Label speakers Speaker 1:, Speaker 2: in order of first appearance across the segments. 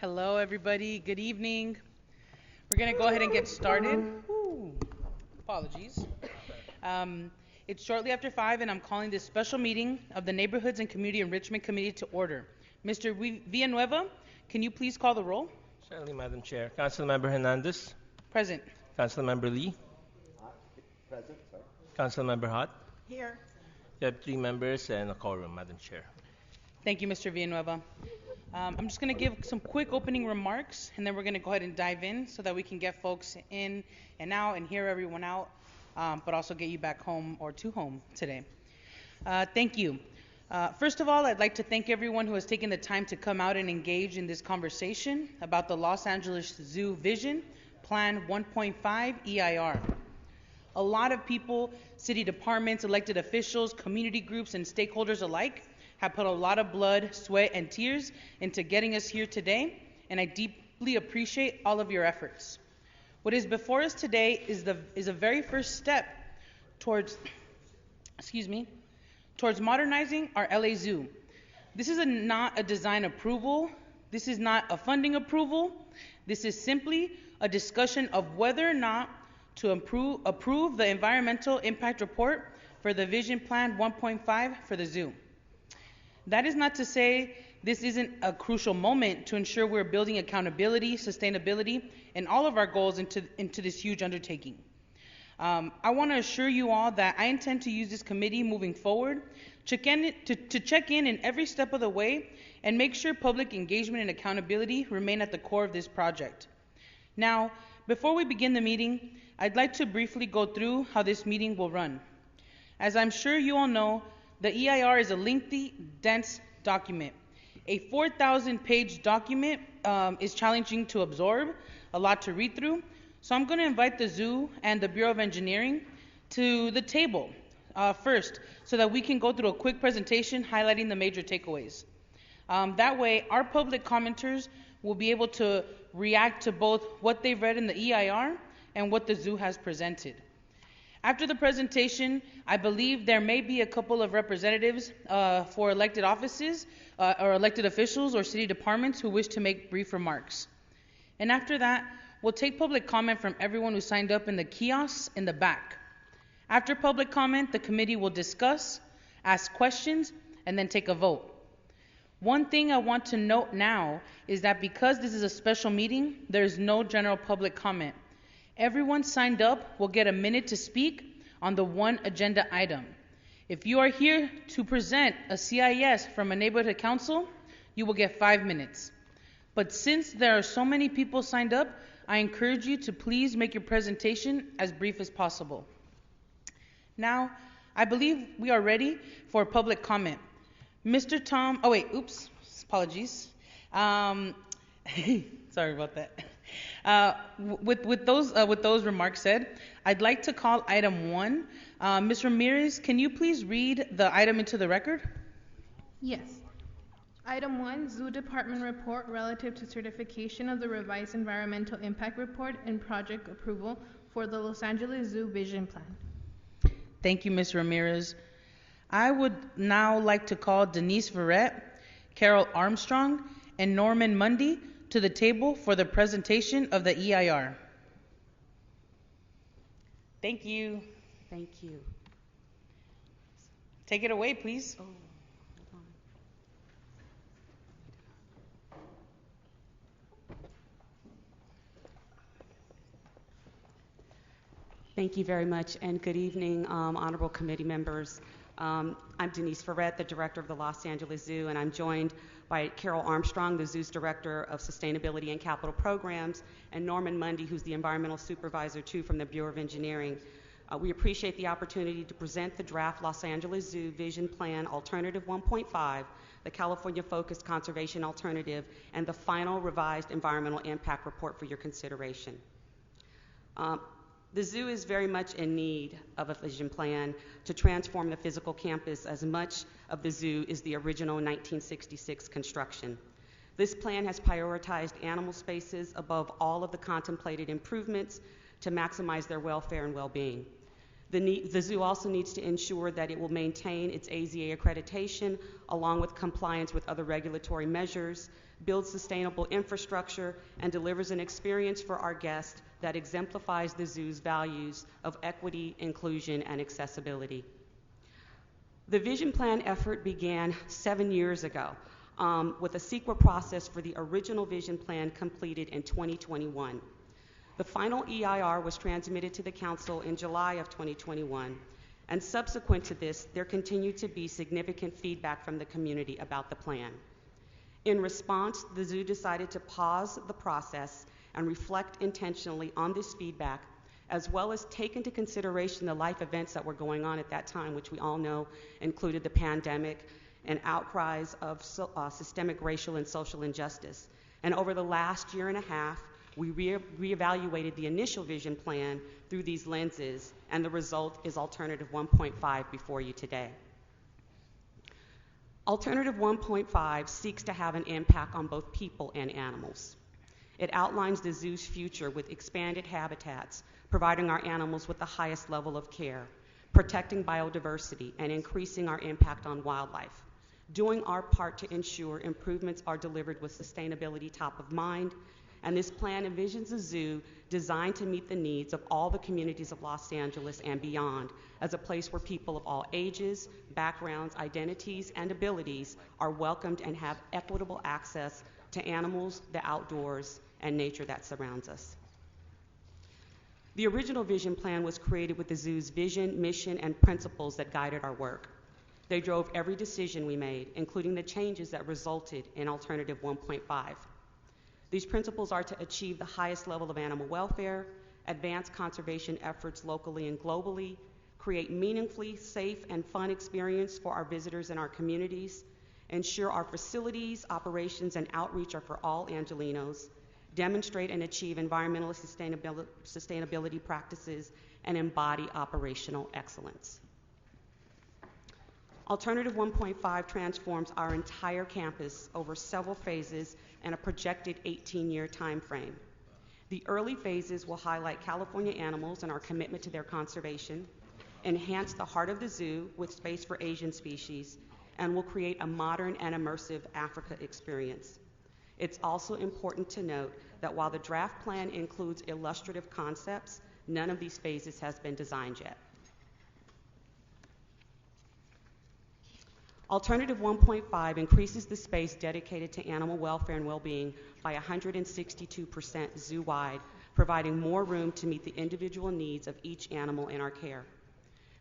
Speaker 1: Hello, everybody. Good evening. We're going to go ahead and get started. Ooh, apologies. Um, it's shortly after 5, and I'm calling this special meeting of the Neighborhoods and Community Enrichment Committee to order. Mr. Villanueva, can you please call the roll?
Speaker 2: Certainly, Madam Chair. Councilmember Hernandez,
Speaker 1: Present.
Speaker 2: Councilmember Lee,
Speaker 3: Present, sorry.
Speaker 2: Councilmember Hart.
Speaker 1: Here.
Speaker 2: You have 3 members and a quorum, Madam Chair.
Speaker 1: Thank you, Mr. Villanueva. I'm just going to give some quick opening remarks, and then we're going to go ahead and dive in so that we can get folks in and out and hear everyone out, but also get you back home or to home today. Thank you. First of all, I'd like to thank everyone who has taken the time to come out and engage in this conversation about the Los Angeles Zoo Vision Plan 1.5 EIR. A lot of people, city departments, elected officials, community groups, and stakeholders alike have put a lot of blood, sweat, and tears into getting us here today, and I deeply appreciate all of your efforts. What is before us today is a very first step towards, towards modernizing our LA Zoo. This is not a design approval. This is not a funding approval. This is simply a discussion of whether or not to approve the environmental impact report for the Vision Plan 1.5 for the zoo. That is not to say this isn't a crucial moment to ensure we're building accountability, sustainability, and all of our goals into this huge undertaking. I want to assure you all that I intend to use this committee moving forward to check in every step of the way and make sure public engagement and accountability remain at the core of this project. Now, before we begin the meeting, I'd like to briefly go through how this meeting will run. As I'm sure you all know, the EIR is a lengthy, dense document. A 4,000-page document is challenging to absorb, a lot to read through, so I'm going to invite the zoo and the Bureau of Engineering to the table first so that we can go through a quick presentation highlighting the major takeaways. That way, our public commenters will be able to react to both what they've read in the EIR and what the zoo has presented. After the presentation, I believe there may be a couple of representatives for elected offices or elected officials or city departments who wish to make brief remarks. And after that, we'll take public comment from everyone who signed up in the kiosks in the back. After public comment, the committee will discuss, ask questions, and then take a vote. One thing I want to note now is that because this is a special meeting, there is no general public comment. Everyone signed up will get a minute to speak on the one agenda item. If you are here to present a CIS from a neighborhood council, you will get 5 minutes. But since there are so many people signed up, I encourage you to please make your presentation as brief as possible. Now, I believe we are ready for public comment. Mr. Tom, oh wait, oops, apologies. Sorry about that. With those remarks said, I'd like to call item 1. Ms. Ramirez, can you please read the item into the record?
Speaker 4: Yes. Item 1, Zoo Department Report relative to certification of the revised environmental impact report and project approval for the Los Angeles Zoo Vision Plan.
Speaker 1: Thank you, Ms. Ramirez. I would now like to call Denise Verrett, Carol Armstrong, and Norman Mundy to the table for the presentation of the EIR. Thank you.
Speaker 5: Thank you.
Speaker 1: Take it away, please.
Speaker 5: Oh, hold on. Thank you very much, and good evening, honorable committee members. I'm Denise Ferret, the director of the Los Angeles Zoo, and I'm joined by Carol Armstrong, the zoo's director of sustainability and capital programs, and Norman Mundy, who's the environmental supervisor too from the Bureau of Engineering. We appreciate the opportunity to present the draft Los Angeles Zoo Vision Plan Alternative 1.5, the California-focused conservation alternative, and the final revised environmental impact report for your consideration. The zoo is very much in need of a vision plan to transform the physical campus, as much of the zoo is the original 1966 construction. This plan has prioritized animal spaces above all of the contemplated improvements to maximize their welfare and well-being. The zoo also needs to ensure that it will maintain its AZA accreditation along with compliance with other regulatory measures, build sustainable infrastructure, and delivers an experience for our guests that exemplifies the zoo's values of equity, inclusion, and accessibility. The vision plan effort began 7 years ago with a CEQA process for the original vision plan completed in 2021. The final EIR was transmitted to the Council in July of 2021, and subsequent to this, there continued to be significant feedback from the community about the plan. In response, the zoo decided to pause the process and reflect intentionally on this feedback, as well as take into consideration the life events that were going on at that time, which we all know included the pandemic and outcries of systemic racial and social injustice. And over the last year and a half, we reevaluated the initial vision plan through these lenses, and the result is Alternative 1.5 before you today. Alternative 1.5 seeks to have an impact on both people and animals. It outlines the zoo's future with expanded habitats, providing our animals with the highest level of care, protecting biodiversity, and increasing our impact on wildlife, doing our part to ensure improvements are delivered with sustainability top of mind. And this plan envisions a zoo designed to meet the needs of all the communities of Los Angeles and beyond, as a place where people of all ages, backgrounds, identities, and abilities are welcomed and have equitable access to animals, the outdoors, and nature that surrounds us. The original vision plan was created with the zoo's vision, mission, and principles that guided our work. They drove every decision we made, including the changes that resulted in Alternative 1.5. These principles are to achieve the highest level of animal welfare, advance conservation efforts locally and globally, create meaningfully safe and fun experience for our visitors and our communities, ensure our facilities, operations, and outreach are for all Angelenos, demonstrate and achieve environmental sustainability practices, and embody operational excellence. Alternative 1.5 transforms our entire campus over several phases and a projected 18-year time frame. The early phases will highlight California animals and our commitment to their conservation, enhance the heart of the zoo with space for Asian species, and will create a modern and immersive Africa experience. It's also important to note that while the draft plan includes illustrative concepts, none of these phases has been designed yet. Alternative 1.5 increases the space dedicated to animal welfare and well-being by 162% zoo-wide, providing more room to meet the individual needs of each animal in our care.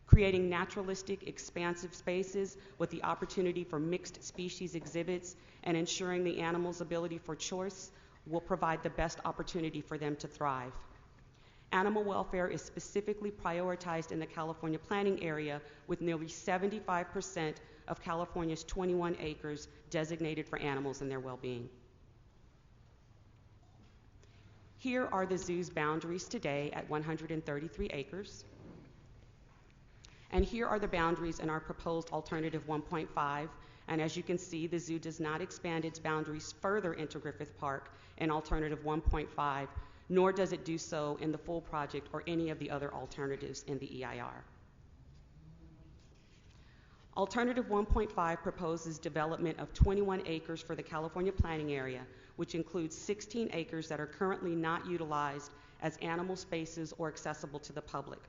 Speaker 5: Creating naturalistic, expansive spaces with the opportunity for mixed species exhibits and ensuring the animal's ability for choice will provide the best opportunity for them to thrive. Animal welfare is specifically prioritized in the California planning area, with nearly 75% of California's 21 acres designated for animals and their well-being. Here are the zoo's boundaries today at 133 acres. And here are the boundaries in our proposed Alternative 1.5. And as you can see, the zoo does not expand its boundaries further into Griffith Park in Alternative 1.5, nor does it do so in the full project or any of the other alternatives in the EIR. Alternative 1.5 proposes development of 21 acres for the California planning area, which includes 16 acres that are currently not utilized as animal spaces or accessible to the public.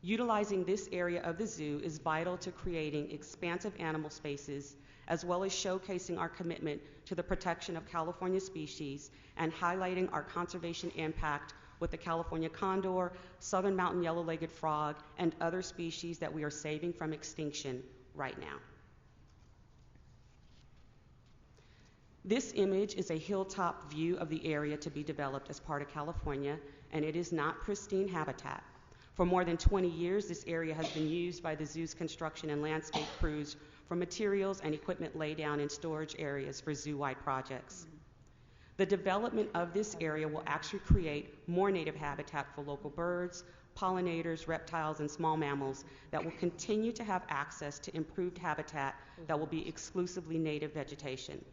Speaker 5: Utilizing this area of the zoo is vital to creating expansive animal spaces, as well as showcasing our commitment to the protection of California species and highlighting our conservation impact with the California condor, southern mountain yellow-legged frog, and other species that we are saving from extinction right now. This image is a hilltop view of the area to be developed as part of California, and it is not pristine habitat. For more than 20 years, this area has been used by the zoo's construction and landscape crews for materials and equipment laydown in storage areas for zoo-wide projects. The development of this area will actually create more native habitat for local birds, pollinators, reptiles, and small mammals that will continue to have access to improved habitat that will be exclusively native vegetation.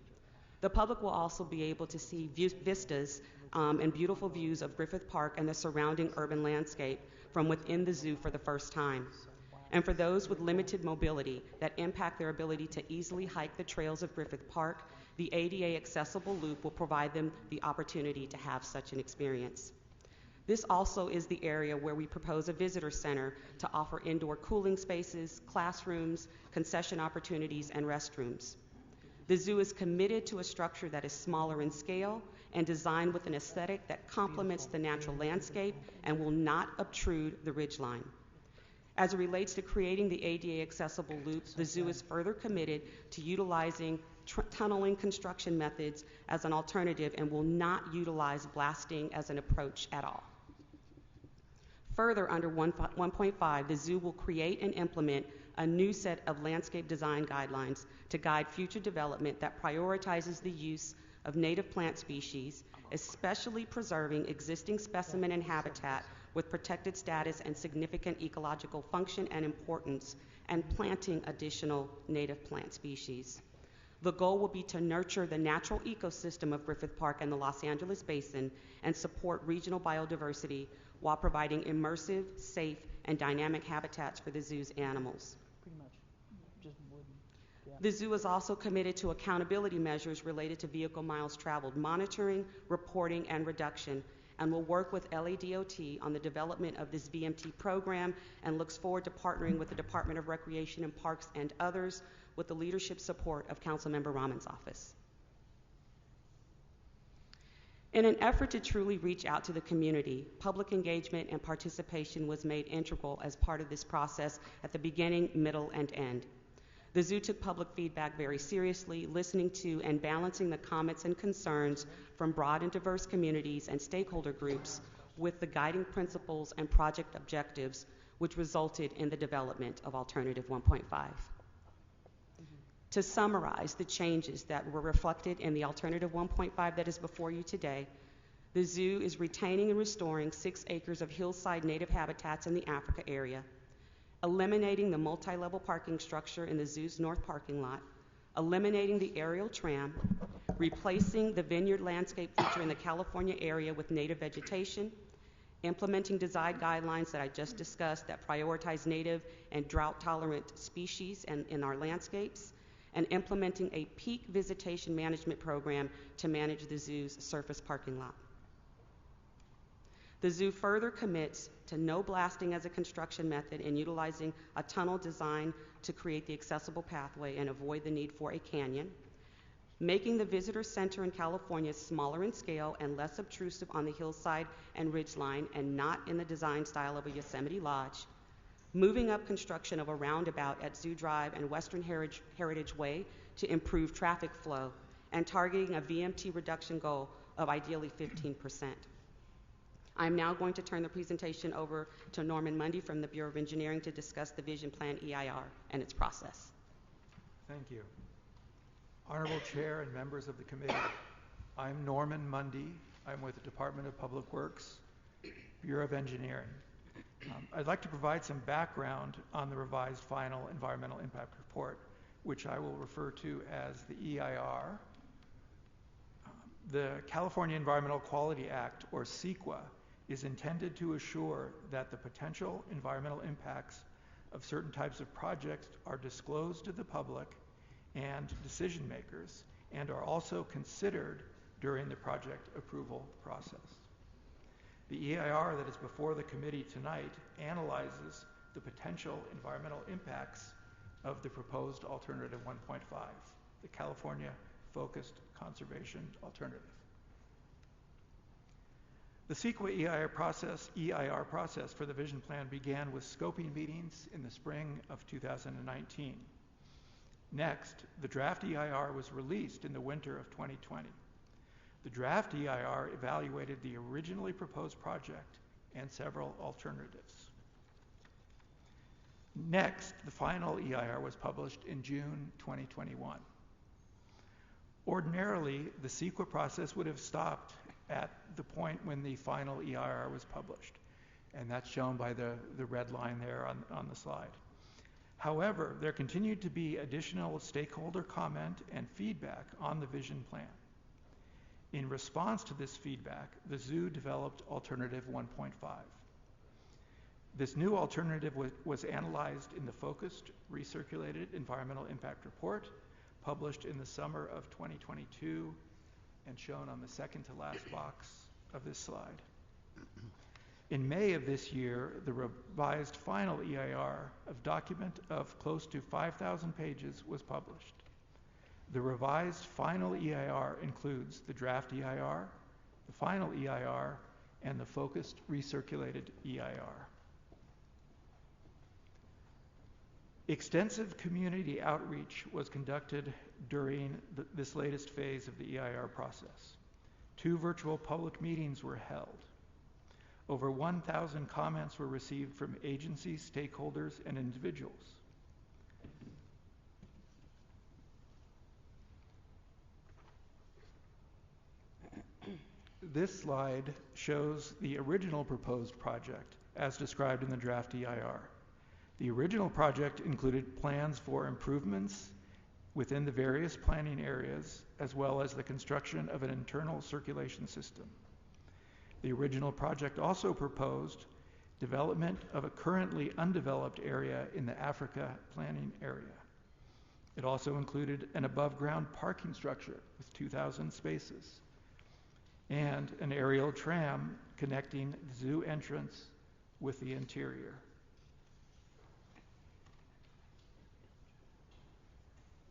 Speaker 5: The public will also be able to see vistas and beautiful views of Griffith Park and the surrounding urban landscape from within the zoo for the first time. And for those with limited mobility that impact their ability to easily hike the trails of Griffith Park, the ADA accessible loop will provide them the opportunity to have such an experience. This also is the area where we propose a visitor center to offer indoor cooling spaces, classrooms, concession opportunities, and restrooms. The zoo is committed to a structure that is smaller in scale and designed with an aesthetic that complements the natural landscape and will not obtrude the ridgeline. As it relates to creating the ADA accessible loop, the zoo is further committed to utilizing tunneling construction methods as an alternative and will not utilize blasting as an approach at all. Further, under 1.5, the zoo will create and implement a new set of landscape design guidelines to guide future development that prioritizes the use of native plant species, especially preserving existing specimen and habitat with protected status and significant ecological function and importance, and planting additional native plant species. The goal will be to nurture the natural ecosystem of Griffith Park and the Los Angeles Basin and support regional biodiversity while providing immersive, safe, and dynamic habitats for the zoo's animals.
Speaker 6: Pretty much. Just wooden. Yeah.
Speaker 5: The zoo is also committed to accountability measures related to vehicle miles traveled, monitoring, reporting, and reduction, and will work with LADOT on the development of this VMT program and looks forward to partnering with the Department of Recreation and Parks and others with the leadership support of Councilmember Rahman's office. In an effort to truly reach out to the community, public engagement and participation was made integral as part of this process at the beginning, middle, and end. The zoo took public feedback very seriously, listening to and balancing the comments and concerns from broad and diverse communities and stakeholder groups with the guiding principles and project objectives, which resulted in the development of Alternative 1.5. To summarize the changes that were reflected in the Alternative 1.5 that is before you today, the zoo is retaining and restoring 6 acres of hillside native habitats in the Africa area, eliminating the multi-level parking structure in the zoo's north parking lot, eliminating the aerial tram, replacing the vineyard landscape feature in the California area with native vegetation, implementing design guidelines that I just discussed that prioritize native and drought-tolerant species in our landscapes, and implementing a peak visitation management program to manage the zoo's surface parking lot. The zoo further commits to no blasting as a construction method and utilizing a tunnel design to create the accessible pathway and avoid the need for a canyon, making the visitor center in California smaller in scale and less obtrusive on the hillside and ridgeline and not in the design style of a Yosemite Lodge, moving up construction of a roundabout at Zoo Drive and Western Heritage Way to improve traffic flow, and targeting a VMT reduction goal of ideally 15%. I'm now going to turn the presentation over to Norman Mundy from the Bureau of Engineering to discuss the Vision Plan EIR and its process.
Speaker 7: Thank you. Honorable Chair and members of the committee, I'm Norman Mundy. I'm with the Department of Public Works, Bureau of Engineering. I'd like to provide some background on the revised final environmental impact report, which I will refer to as the EIR. The California Environmental Quality Act, or CEQA, is intended to assure that the potential environmental impacts of certain types of projects are disclosed to the public and decision makers, and are also considered during the project approval process. The EIR that is before the committee tonight analyzes the potential environmental impacts of the proposed Alternative 1.5, the California Focused Conservation Alternative. The CEQA EIR process for the Vision Plan began with scoping meetings in the spring of 2019. Next, the draft EIR was released in the winter of 2020. The draft EIR evaluated the originally proposed project and several alternatives. Next, the final EIR was published in June 2021. Ordinarily, the CEQA process would have stopped at the point when the final EIR was published, and that's shown by the red line there on the slide. However, there continued to be additional stakeholder comment and feedback on the vision plan. In response to this feedback, the zoo developed Alternative 1.5. This new alternative was analyzed in the focused, recirculated environmental impact report published in the summer of 2022 and shown on the second to last box of this slide. In May of this year, the revised final EIR of document of close to 5,000 pages was published. The revised final EIR includes the draft EIR, the final EIR, and the focused recirculated EIR. Extensive community outreach was conducted during this latest phase of the EIR process. 2 virtual public meetings were held. Over 1,000 comments were received from agencies, stakeholders, and individuals. This slide shows the original proposed project as described in the draft EIR. The original project included plans for improvements within the various planning areas, as well as the construction of an internal circulation system. The original project also proposed development of a currently undeveloped area in the Africa planning area. It also included an above-ground parking structure with 2,000 spaces and an aerial tram connecting the zoo entrance with the interior.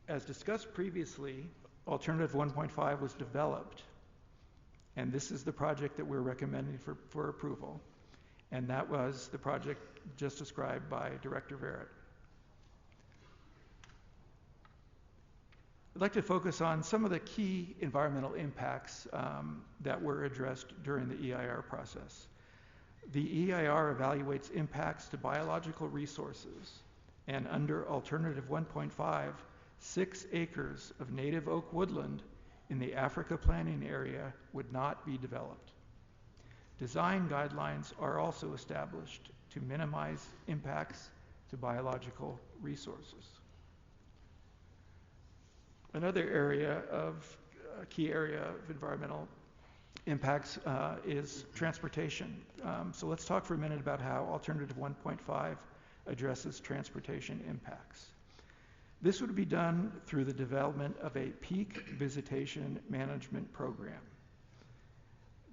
Speaker 7: As discussed previously, Alternative 1.5 was developed, and this is the project that we're recommending for approval, and that was the project just described by Director Verrett. I'd like to focus on some of the key environmental impacts that were addressed during the EIR process. The EIR evaluates impacts to biological resources, and under Alternative 1.5, 6 acres of native oak woodland in the Africa planning area would not be developed. Design guidelines are also established to minimize impacts to biological resources. Another area of key area of environmental impacts is transportation. So let's talk for a minute about how Alternative 1.5 addresses transportation impacts. This would be done through the development of a peak visitation management program.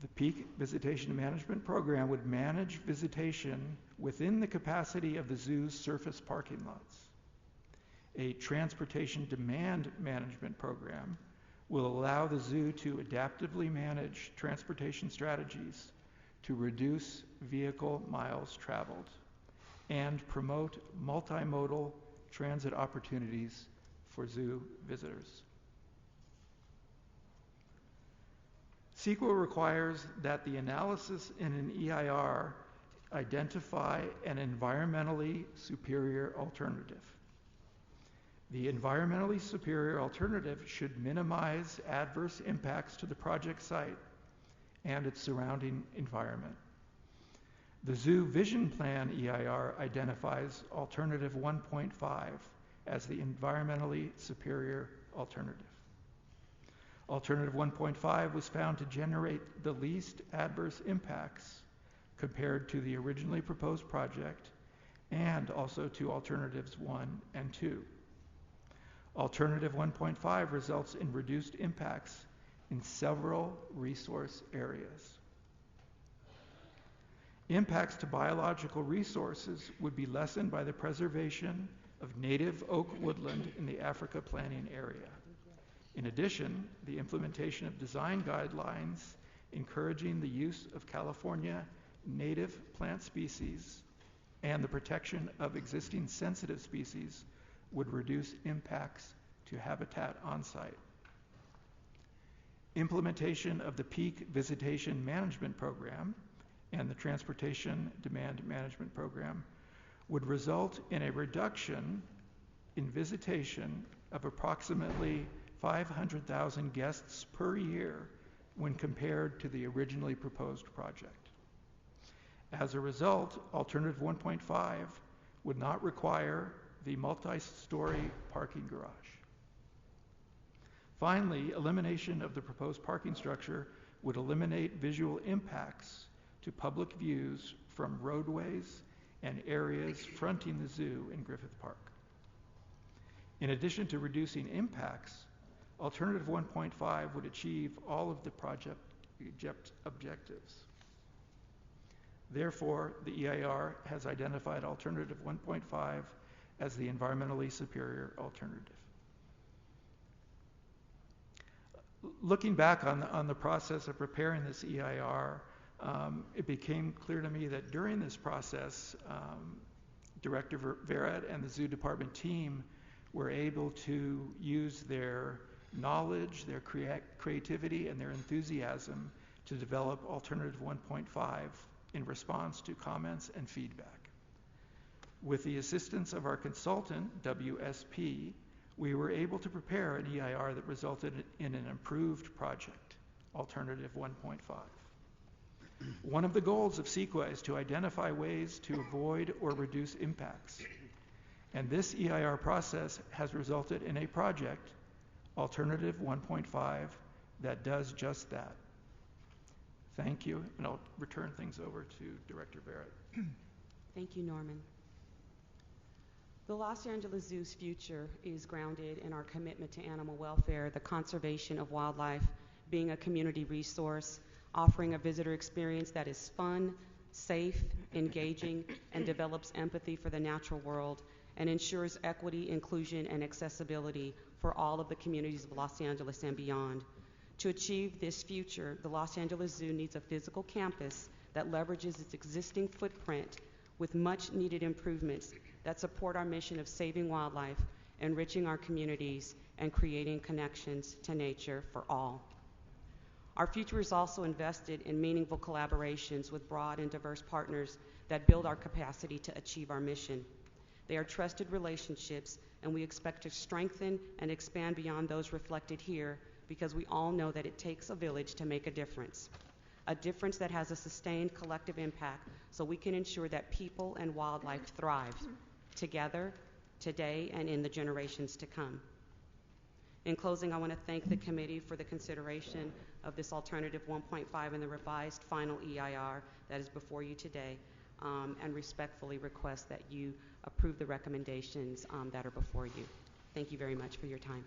Speaker 7: The peak visitation management program would manage visitation within the capacity of the zoo's surface parking lots. A transportation demand management program will allow the zoo to adaptively manage transportation strategies to reduce vehicle miles traveled and promote multimodal transit opportunities for zoo visitors. CEQA requires that the analysis in an EIR identify an environmentally superior alternative. The environmentally superior alternative should minimize adverse impacts to the project site and its surrounding environment. The Zoo Vision Plan EIR identifies Alternative 1.5 as the environmentally superior alternative. Alternative 1.5 was found to generate the least adverse impacts compared to the originally proposed project and also to Alternatives 1 and 2. Alternative 1.5 results in reduced impacts in several resource areas. Impacts to biological resources would be lessened by the preservation of native oak woodland in the Africa planning area. In addition, the implementation of design guidelines encouraging the use of California native plant species and the protection of existing sensitive species would reduce impacts to habitat on site. Implementation of the Peak Visitation Management Program and the Transportation Demand Management Program would result in a reduction in visitation of approximately 500,000 guests per year when compared to the originally proposed project. As a result, Alternative 1.5 would not require the multi-story parking garage. Finally, elimination of the proposed parking structure would eliminate visual impacts to public views from roadways and areas fronting the zoo in Griffith Park. In addition to reducing impacts, Alternative 1.5 would achieve all of the project objectives. Therefore, the EIR has identified Alternative 1.5 as the environmentally superior alternative. Looking back on the process of preparing this EIR, it became clear to me that during this process, Director Verrett and the Zoo Department team were able to use their knowledge, their creativity, and their enthusiasm to develop Alternative 1.5 in response to comments and feedback. With the assistance of our consultant, WSP, we were able to prepare an EIR that resulted in an improved project, Alternative 1.5. One of the goals of CEQA is to identify ways to avoid or reduce impacts. And this EIR process has resulted in a project, Alternative 1.5, that does just that. Thank you, and I'll return things over to Director Barrett.
Speaker 5: Thank you, Norman. The Los Angeles Zoo's future is grounded in our commitment to animal welfare, the conservation of wildlife, being a community resource, offering a visitor experience that is fun, safe, engaging, and develops empathy for the natural world, and ensures equity, inclusion, and accessibility for all of the communities of Los Angeles and beyond. To achieve this future, the Los Angeles Zoo needs a physical campus that leverages its existing footprint with much needed improvements that support our mission of saving wildlife, enriching our communities, and creating connections to nature for all. Our future is also invested in meaningful collaborations with broad and diverse partners that build our capacity to achieve our mission. They are trusted relationships, and we expect to strengthen and expand beyond those reflected here, because we all know that it takes a village to make a difference that has a sustained collective impact, so we can ensure that people and wildlife thrive together, today, and in the generations to come. In closing, I want to thank the committee for the consideration of this Alternative 1.5 and the revised final EIR that is before you today, and respectfully request that you approve the recommendations that are before you. Thank you very much for your time.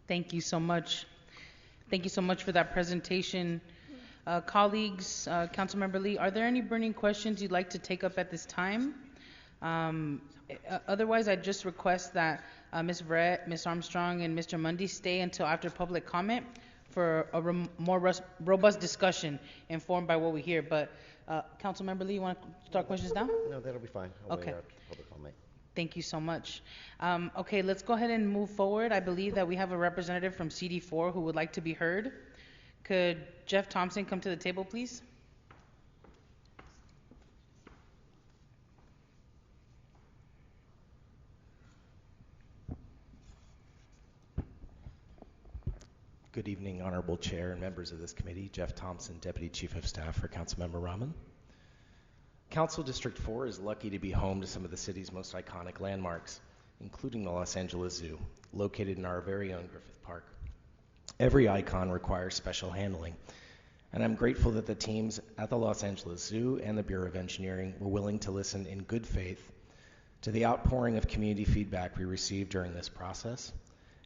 Speaker 1: Thank you so much. Thank you so much for that presentation. Colleagues, Councilmember Lee, are there any burning questions you'd like to take up at this time? Otherwise, I just request that Ms. Verrett, Ms. Armstrong, and Mr. Mundy stay until after public comment for a more robust discussion informed by what we hear. But Councilmember Lee, you want to start questions now?
Speaker 3: No, that'll be fine. I'll
Speaker 1: Okay.
Speaker 3: wait out public comment.
Speaker 1: Thank you so much. Okay, let's go ahead and move forward. I believe that we have a representative from CD4 who would like to be heard. Could Jeff Thompson come to the table, please?
Speaker 8: Good evening, Honorable Chair and members of this committee. Jeff Thompson, Deputy Chief of Staff for Councilmember Rahman. Council District 4 is lucky to be home to some of the city's most iconic landmarks, including the Los Angeles Zoo, located in our very own Griffith Park. Every icon requires special handling, and I'm grateful that the teams at the Los Angeles Zoo and the Bureau of Engineering were willing to listen in good faith to the outpouring of community feedback we received during this process,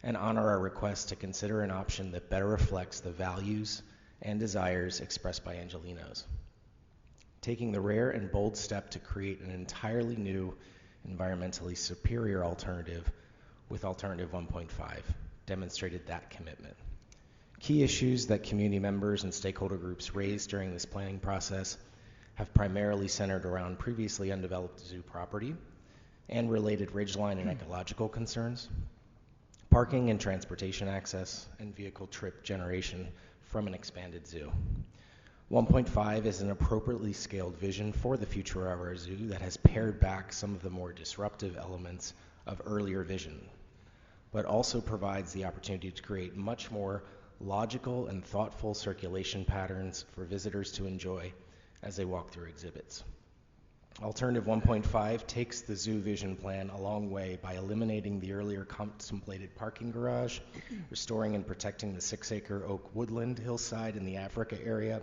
Speaker 8: and honor our request to consider an option that better reflects the values and desires expressed by Angelenos. Taking the rare and bold step to create an entirely new, environmentally superior alternative with Alternative 1.5 demonstrated that commitment. Key issues that community members and stakeholder groups raised during this planning process have primarily centered around previously undeveloped zoo property and related ridgeline and ecological concerns, parking and transportation access, and vehicle trip generation from an expanded zoo. 1.5 is an appropriately scaled vision for the future of our zoo that has pared back some of the more disruptive elements of earlier vision, but also provides the opportunity to create much more logical and thoughtful circulation patterns for visitors to enjoy as they walk through exhibits. Alternative 1.5 takes the zoo vision plan a long way by eliminating the earlier contemplated parking garage, restoring and protecting the 6-acre oak woodland hillside in the Africa area,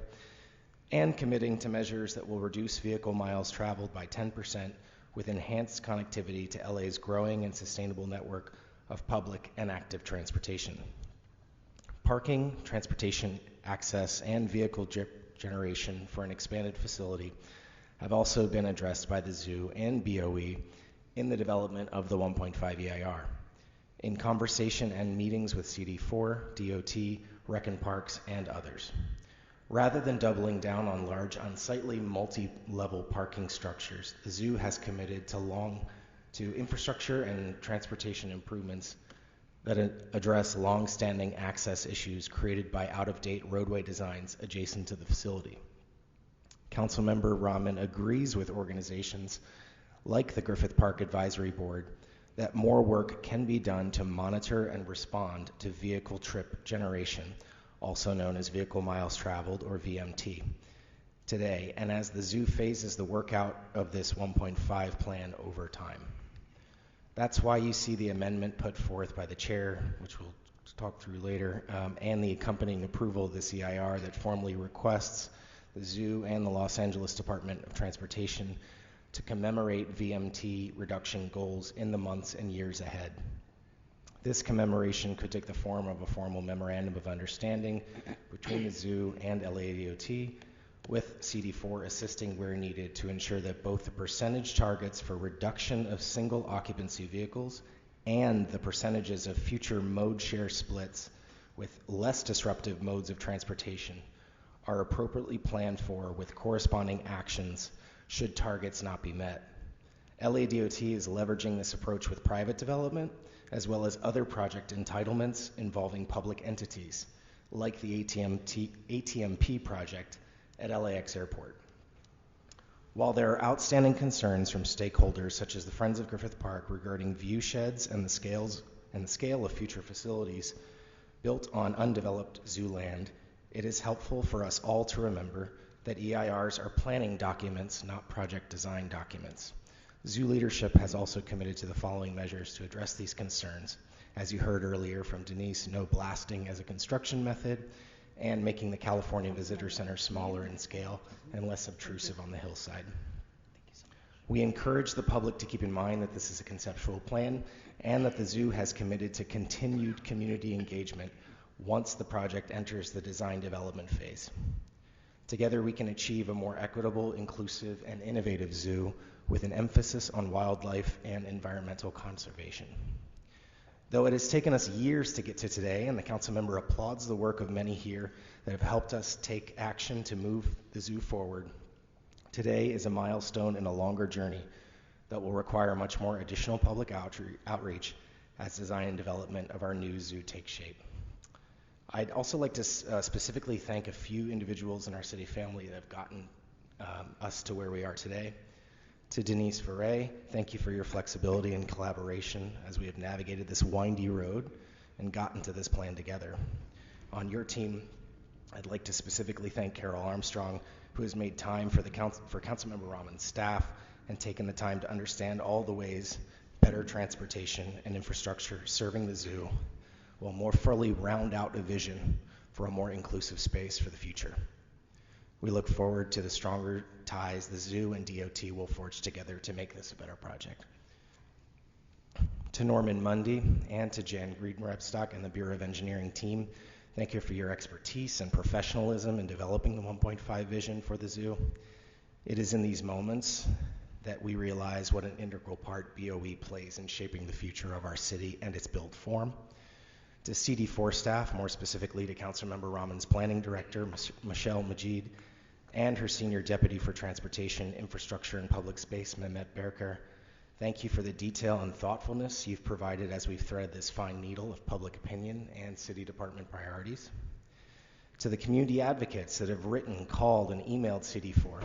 Speaker 8: and committing to measures that will reduce vehicle miles traveled by 10% with enhanced connectivity to LA's growing and sustainable network of public and active transportation. Parking, transportation access, and vehicle generation for an expanded facility have also been addressed by the zoo and BOE in the development of the 1.5 EIR. In conversation and meetings with CD4, DOT, Rec and Parks, and others. Rather than doubling down on large, unsightly, multi-level parking structures, the zoo has committed to infrastructure and transportation improvements that address long-standing access issues created by out-of-date roadway designs adjacent to the facility. Councilmember Rahman agrees with organizations like the Griffith Park Advisory Board that more work can be done to monitor and respond to vehicle trip generation, also known as vehicle miles traveled, or VMT, today, and as the zoo phases the work out of this 1.5 plan over time. That's why you see the amendment put forth by the chair, which we'll talk through later, and the accompanying approval of the EIR that formally requests the zoo and the Los Angeles Department of Transportation to commemorate VMT reduction goals in the months and years ahead. This commemoration could take the form of a formal memorandum of understanding between the zoo and LADOT, with CD4 assisting where needed to ensure that both the percentage targets for reduction of single occupancy vehicles and the percentages of future mode share splits with less disruptive modes of transportation are appropriately planned for with corresponding actions should targets not be met. LADOT is leveraging this approach with private development as well as other project entitlements involving public entities, like the ATMP project at LAX Airport. While there are outstanding concerns from stakeholders such as the Friends of Griffith Park regarding view sheds and the scale of future facilities built on undeveloped zoo land, it is helpful for us all to remember that EIRs are planning documents, not project design documents. Zoo leadership has also committed to the following measures to address these concerns. As you heard earlier from Denise, no blasting as a construction method, and making the California Visitor Center smaller in scale and less obtrusive on the hillside. We encourage the public to keep in mind that this is a conceptual plan and that the zoo has committed to continued community engagement once the project enters the design development phase. Together we can achieve a more equitable, inclusive, and innovative zoo with an emphasis on wildlife and environmental conservation. Though it has taken us years to get to today, and the council member applauds the work of many here that have helped us take action to move the zoo forward, today is a milestone in a longer journey that will require much more additional public outreach as design and development of our new zoo takes shape. I'd also like to specifically thank a few individuals in our city family that have gotten us to where we are today. To Denise Ferre, thank you for your flexibility and collaboration as we have navigated this windy road and gotten to this plan together. On your team, I'd like to specifically thank Carol Armstrong, who has made time for Councilmember Rahman's staff and taken the time to understand all the ways better transportation and infrastructure serving the zoo will more fully round out a vision for a more inclusive space for the future. We look forward to the stronger ties the zoo and DOT will forge together to make this a better project. To Norman Mundy and to Jan Greenrepstock and the Bureau of Engineering team, thank you for your expertise and professionalism in developing the 1.5 vision for the zoo. It is in these moments that we realize what an integral part BOE plays in shaping the future of our city and its built form. To CD4 staff, more specifically to Councilmember Rahman's planning director, Michelle Majid, and her senior deputy for transportation, infrastructure, and public space, Mehmet Berker, thank you for the detail and thoughtfulness you've provided as we've threaded this fine needle of public opinion and city department priorities. To the community advocates that have written, called, and emailed CD4,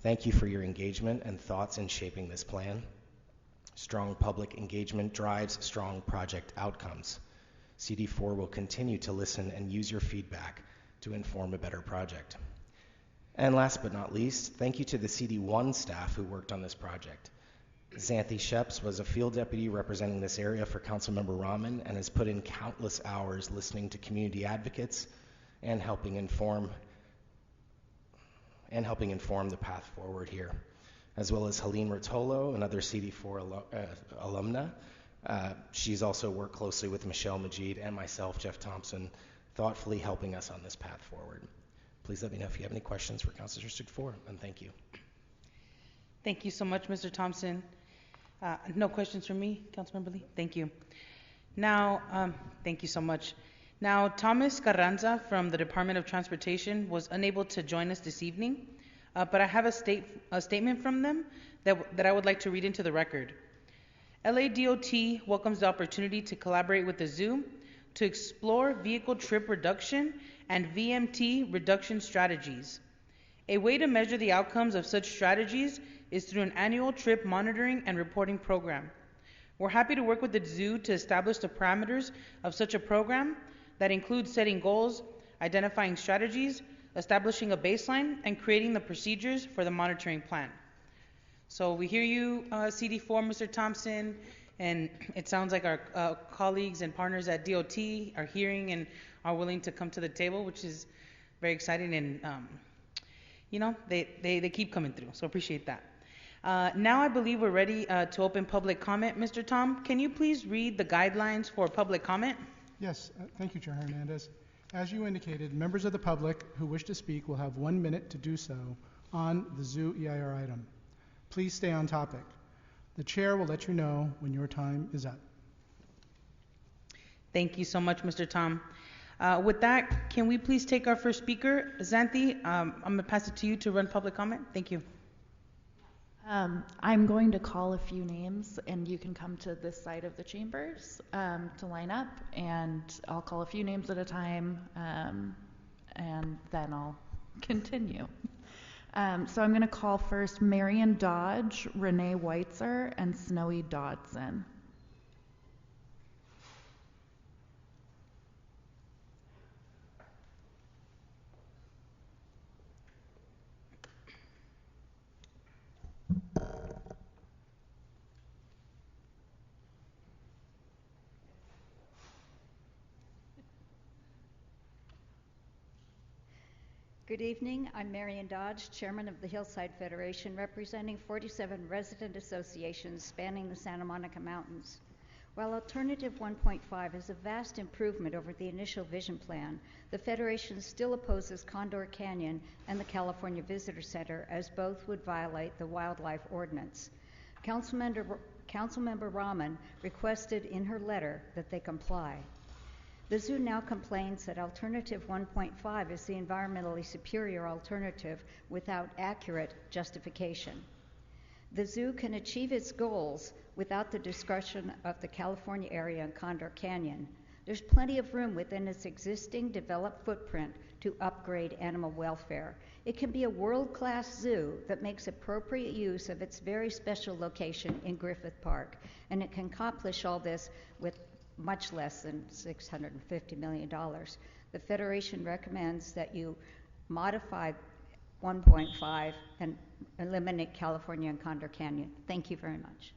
Speaker 8: thank you for your engagement and thoughts in shaping this plan. Strong public engagement drives strong project outcomes. CD4 will continue to listen and use your feedback to inform a better project. And last but not least, thank you to the CD1 staff who worked on this project. Xanthi Sheps was a field deputy representing this area for Councilmember Rahman and has put in countless hours listening to community advocates and helping inform the path forward here, as well as Helene Rotolo, another CD4 alumna. She's also worked closely with Michelle Majid and myself, Jeff Thompson, thoughtfully helping us on this path forward. Please let me know if you have any questions for Council District 4, and thank you.
Speaker 1: Thank you so much, Mr. Thompson. No questions from me, Councilmember Lee? Thank you. Now, thank you so much. Now, Thomas Carranza from the Department of Transportation was unable to join us this evening, but I have a statement from them that I would like to read into the record. LADOT welcomes the opportunity to collaborate with the zoo to explore vehicle trip reduction and VMT reduction strategies. A way to measure the outcomes of such strategies is through an annual trip monitoring and reporting program. We're happy to work with the zoo to establish the parameters of such a program that includes setting goals, identifying strategies, establishing a baseline, and creating the procedures for the monitoring plan. So we hear you, CD4, Mr. Thompson, and it sounds like our colleagues and partners at DOT are hearing and are willing to come to the table, which is very exciting, and they keep coming through, so appreciate that. Now I believe we're ready to open public comment. Mr. Tom, can you please read the guidelines for public comment?
Speaker 9: Yes, thank you, Chair Hernandez. As you indicated, members of the public who wish to speak will have 1 minute to do so on the zoo EIR item. Please stay on topic. The chair will let you know when your time is up.
Speaker 1: Thank you so much, Mr. Tom. With that, can we please take our first speaker? Xanthi, I'm going to pass it to you to run public comment. Thank you.
Speaker 10: I'm going to call a few names, and you can come to this side of the chambers to line up, and I'll call a few names at a time, and then I'll continue. So I'm going to call first Marion Dodge, Renee Weitzer, and Snowy Dodson.
Speaker 11: Good evening. I'm Marion Dodge, Chairman of the Hillside Federation, representing 47 resident associations spanning the Santa Monica Mountains. While Alternative 1.5 is a vast improvement over the initial vision plan, the Federation still opposes Condor Canyon and the California Visitor Center, as both would violate the wildlife ordinance. Councilmember Rahman requested in her letter that they comply. The zoo now complains that Alternative 1.5 is the environmentally superior alternative without accurate justification. The zoo can achieve its goals without the discretion of the California area and Condor Canyon. There's plenty of room within its existing developed footprint to upgrade animal welfare. It can be a world-class zoo that makes appropriate use of its very special location in Griffith Park, and it can accomplish all this with much less than $650 million. The Federation recommends that you modify 1.5 and eliminate California and Condor Canyon. Thank you very much.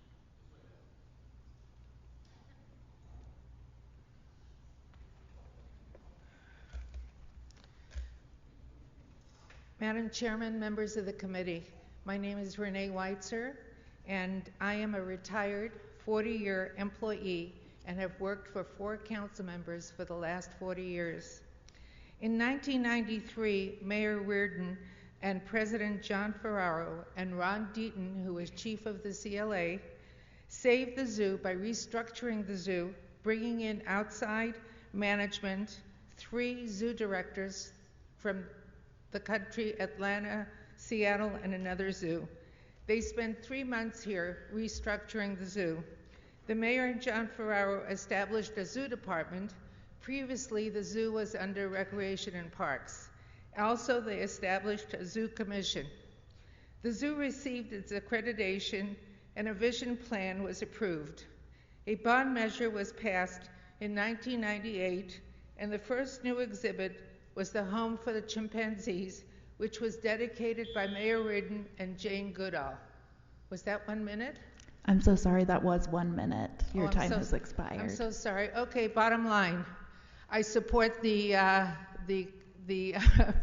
Speaker 12: Madam Chairman, members of the committee, my name is Renee Weitzer, and I am a retired 40-year employee and have worked for 4 council members for the last 40 years. In 1993, Mayor Reardon and President John Ferraro and Ron Deaton, who was chief of the CLA, saved the zoo by restructuring the zoo, bringing in outside management, 3 zoo directors from the country, Atlanta, Seattle, and another zoo. They spent 3 months here restructuring the zoo. The mayor and John Ferraro established a zoo department. Previously, the zoo was under Recreation and Parks. Also, they established a zoo commission. The zoo received its accreditation and a vision plan was approved. A bond measure was passed in 1998, and the first new exhibit was the home for the chimpanzees, which was dedicated by Mayor Ridden and Jane Goodall. Was that 1 minute?
Speaker 10: I'm so sorry, that was 1 minute. Your
Speaker 12: I'm
Speaker 10: time
Speaker 12: so-
Speaker 10: has expired.
Speaker 12: I'm so sorry. Okay, bottom line, I support the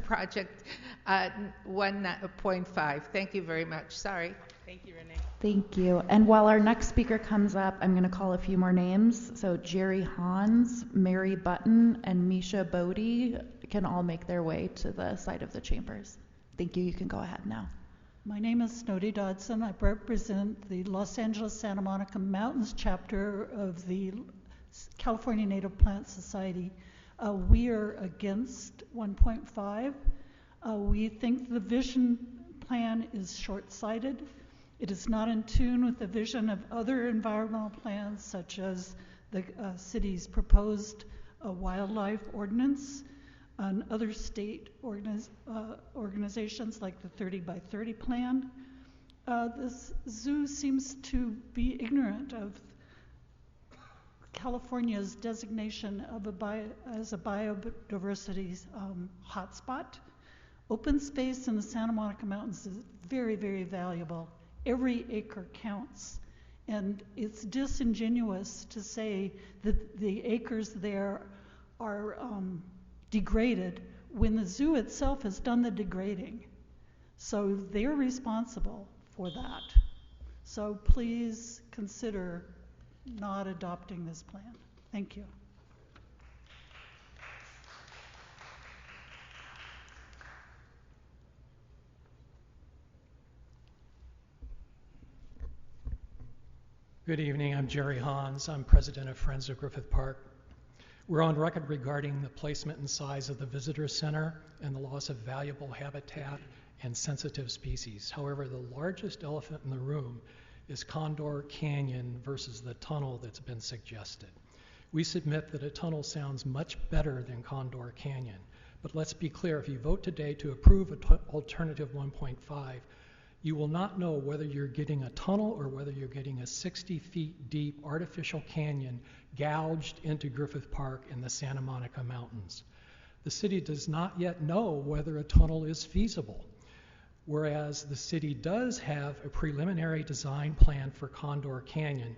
Speaker 12: project 1.5. Thank you very much. Sorry.
Speaker 1: Thank you, Renee.
Speaker 10: Thank you. And while our next speaker comes up, I'm going to call a few more names. So Jerry Hans, Mary Button, and Misha Bodie can all make their way to the side of the chambers. Thank you. You can go ahead now.
Speaker 13: My name is Snowdy Dodson. I represent the Los Angeles Santa Monica Mountains chapter of the California Native Plant Society. We are against 1.5. We think the vision plan is short-sighted. It is not in tune with the vision of other environmental plans, such as the city's proposed wildlife ordinance and other state organizations like the 30 by 30 plan. This zoo seems to be ignorant of California's designation of as a biodiversity hotspot. Open space in the Santa Monica Mountains is very, very valuable. Every acre counts. And it's disingenuous to say that the acres there are degraded when the zoo itself has done the degrading. So they're responsible for that. So please consider not adopting this plan. Thank you.
Speaker 14: Good evening, I'm Jerry Hans. I'm president of Friends of Griffith Park. We're on record regarding the placement and size of the visitor center and the loss of valuable habitat and sensitive species. However, the largest elephant in the room is Condor Canyon versus the tunnel that's been suggested. We submit that a tunnel sounds much better than Condor Canyon, but let's be clear, if you vote today to approve alternative 1.5, you will not know whether you're getting a tunnel or whether you're getting a 60 feet deep artificial canyon gouged into Griffith Park in the Santa Monica Mountains. The city does not yet know whether a tunnel is feasible, whereas the city does have a preliminary design plan for Condor Canyon,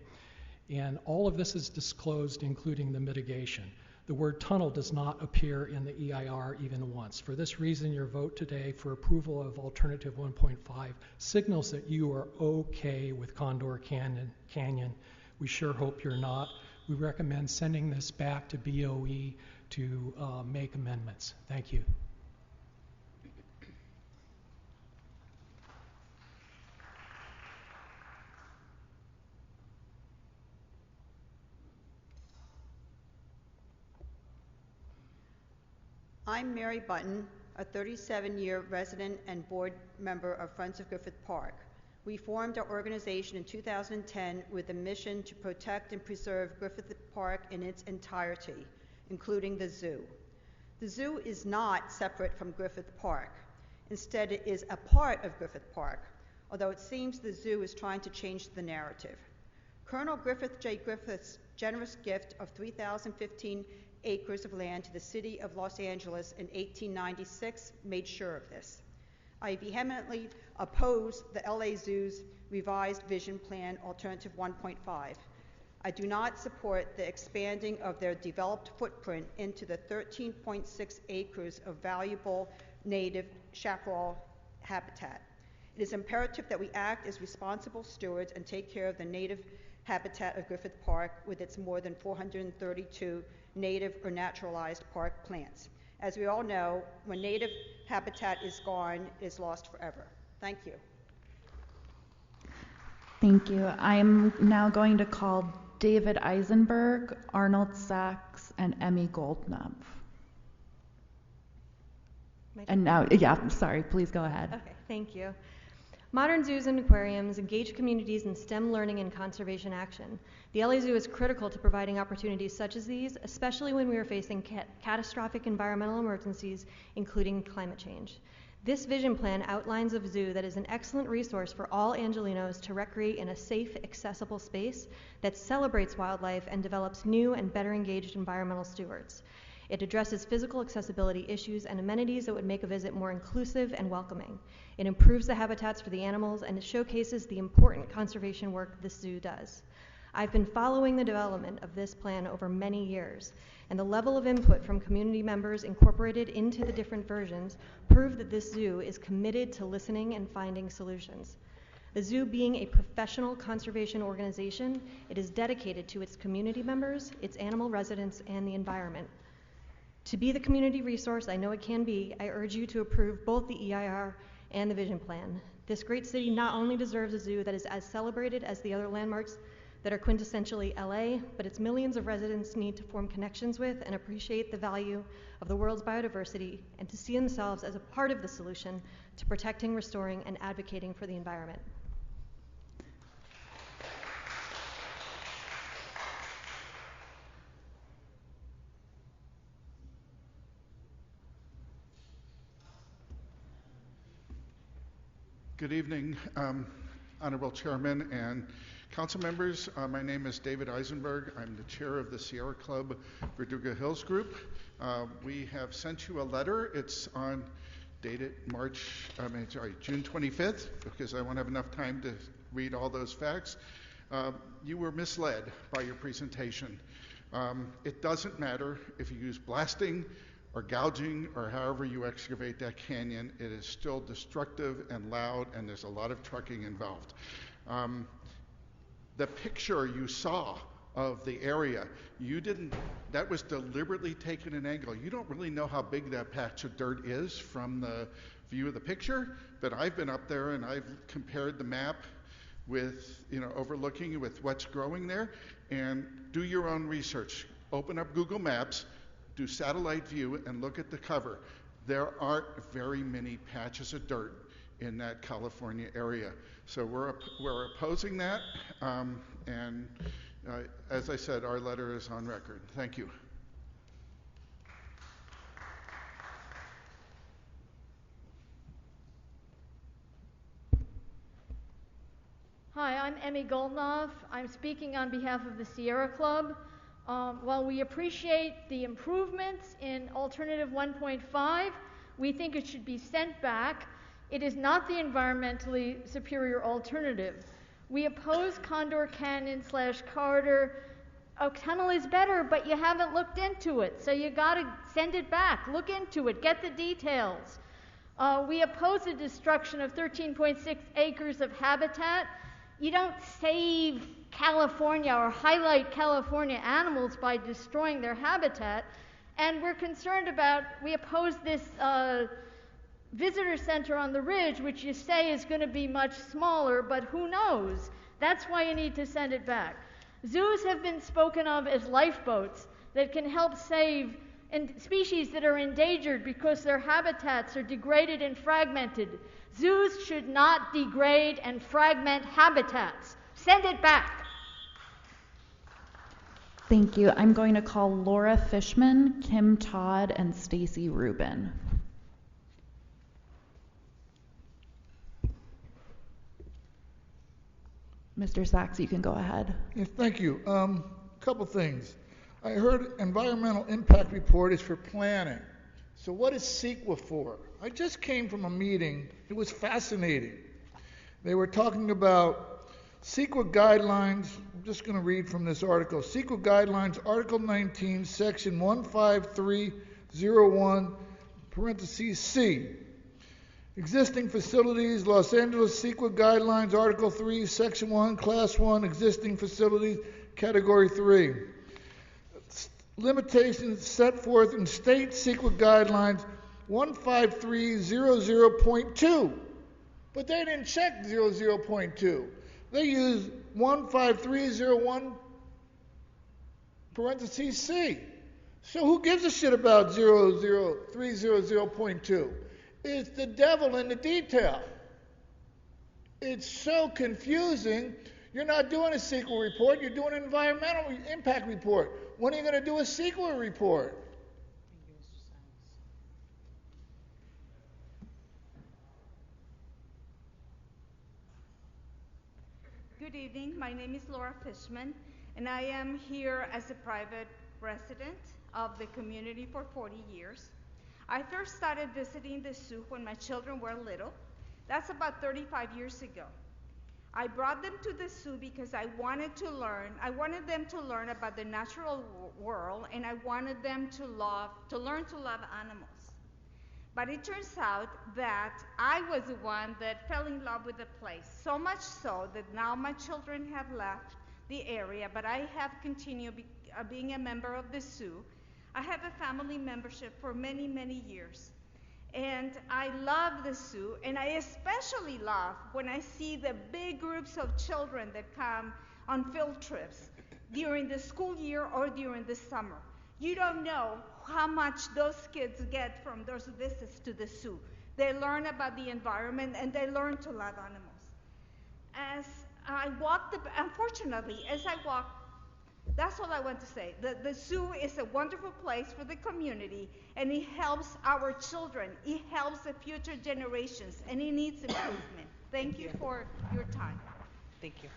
Speaker 14: and all of this is disclosed, including the mitigation. The word tunnel does not appear in the EIR even once. For this reason, your vote today for approval of alternative 1.5 signals that you are okay with Condor Canyon. We sure hope you're not. We recommend sending this back to BOE to make amendments. Thank you.
Speaker 15: I'm Mary Button, a 37-year resident and board member of Friends of Griffith Park. We formed our organization in 2010 with a mission to protect and preserve Griffith Park in its entirety, including the zoo. The zoo is not separate from Griffith Park. Instead, it is a part of Griffith Park, although it seems the zoo is trying to change the narrative. Colonel Griffith J. Griffith's generous gift of 3,015 acres of land to the city of Los Angeles in 1896 made sure of this. I vehemently oppose the LA Zoo's revised vision plan alternative 1.5. I do not support the expanding of their developed footprint into the 13.6 acres of valuable native chaparral habitat. It is imperative that we act as responsible stewards and take care of the native habitat of Griffith Park with its more than 432 native or naturalized park plants. As we all know, when native habitat is gone, it is lost forever. Thank you.
Speaker 10: Thank you. I'm now going to call David Eisenberg, Arnold Sachs, and Emmy Goldknopf. And now, yeah, sorry, please go ahead.
Speaker 16: Okay, thank you. Modern zoos and aquariums engage communities in STEM learning and conservation action. The LA Zoo is critical to providing opportunities such as these, especially when we are facing catastrophic environmental emergencies, including climate change. This vision plan outlines a zoo that is an excellent resource for all Angelinos to recreate in a safe, accessible space that celebrates wildlife and develops new and better engaged environmental stewards. It addresses physical accessibility issues and amenities that would make a visit more inclusive and welcoming. It improves the habitats for the animals, and it showcases the important conservation work this zoo does. I've been following the development of this plan over many years, and the level of input from community members incorporated into the different versions prove that this zoo is committed to listening and finding solutions. The zoo being a professional conservation organization, it is dedicated to its community members, its animal residents, and the environment. To be the community resource I know it can be, I urge you to approve both the EIR and the vision plan. This great city not only deserves a zoo that is as celebrated as the other landmarks that are quintessentially LA, but its millions of residents need to form connections with and appreciate the value of the world's biodiversity and to see themselves as a part of the solution to protecting, restoring, and advocating for the environment.
Speaker 17: Good evening, Honorable Chairman and council members. My name is David Eisenberg. I'm the chair of the Sierra Club Verduga Hills Group. We have sent you a letter. It's dated June 25th, because I won't have enough time to read all those facts. You were misled by your presentation. It doesn't matter if you use blasting or gouging or however you excavate that canyon, it is still destructive and loud, and there's a lot of trucking involved. The picture you saw of the area, that was deliberately taken an angle. You don't really know how big that patch of dirt is from the view of the picture, but I've been up there and I've compared the map with, overlooking with what's growing there, and do your own research. Open up Google Maps, do satellite view, and look at the cover. There aren't very many patches of dirt in that California area. So we're opposing that, and as I said, our letter is on record. Thank you.
Speaker 18: Hi, I'm Emmy Goldnoff. I'm speaking on behalf of the Sierra Club. While we appreciate the improvements in Alternative 1.5, we think it should be sent back. It is not the environmentally superior alternative. We oppose Condor Canyon / corridor. A tunnel is better, but you haven't looked into it, so you got to send it back. Look into it. Get the details. We oppose the destruction of 13.6 acres of habitat. You don't save California or highlight California animals by destroying their habitat. And we oppose this visitor center on the ridge, which you say is going to be much smaller, but who knows? That's why you need to send it back. Zoos have been spoken of as lifeboats that can help save species that are endangered because their habitats are degraded and fragmented. Zoos should not degrade and fragment habitats. Send it back.
Speaker 10: Thank you. I'm going to call Laura Fishman, Kim Todd, and Stacy Rubin. Mr. Sachs, you can go ahead.
Speaker 19: Yes, thank you. Couple things. I heard environmental impact report is for planning. So what is CEQA for? I just came from a meeting. It was fascinating. They were talking about CEQA guidelines. I'm just going to read from this article. CEQA guidelines, Article 19, Section 15301, parentheses C. Existing facilities, Los Angeles CEQA guidelines, Article 3, Section 1, Class 1, existing facilities, Category 3. Limitations set forth in state CEQA guidelines 15300.2, but they didn't check 00.2. They used 15301 parentheses C. So who gives a shit about 00300.2? It's the devil in the detail. It's so confusing. You're not doing a CEQA report, you're doing an environmental impact report. When are you going to do a CEQA report?
Speaker 20: Good evening. My name is Laura Fishman, and I am here as a private resident. of the community for 40 years. I first started visiting the zoo when my children were little. That's about 35 years ago. I brought them to the zoo because I wanted them to learn about the natural world, and I wanted them to learn to love animals. But it turns out that I was the one that fell in love with the place, so much so that now my children have left the area, but I have continued being a member of the zoo. I have a family membership for many, many years. And I love the zoo, and I especially love when I see the big groups of children that come on field trips during the school year or during the summer. You don't know how much those kids get from those visits to the zoo. They learn about the environment, and they learn to love animals. As I walk, that's all I want to say. The zoo is a wonderful place for the community, and it helps our children. It helps the future generations, and it needs improvement. Thank you for your time.
Speaker 1: Thank you.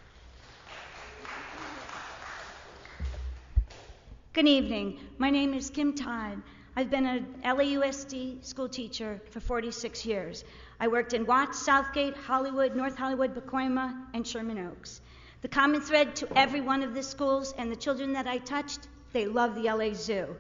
Speaker 21: Good evening. My name is Kim Todd. I've been a LAUSD school teacher for 46 years. I worked in Watts, Southgate, Hollywood, North Hollywood, Pacoima, and Sherman Oaks. The common thread to every one of the schools and the children that I touched, they love the LA Zoo.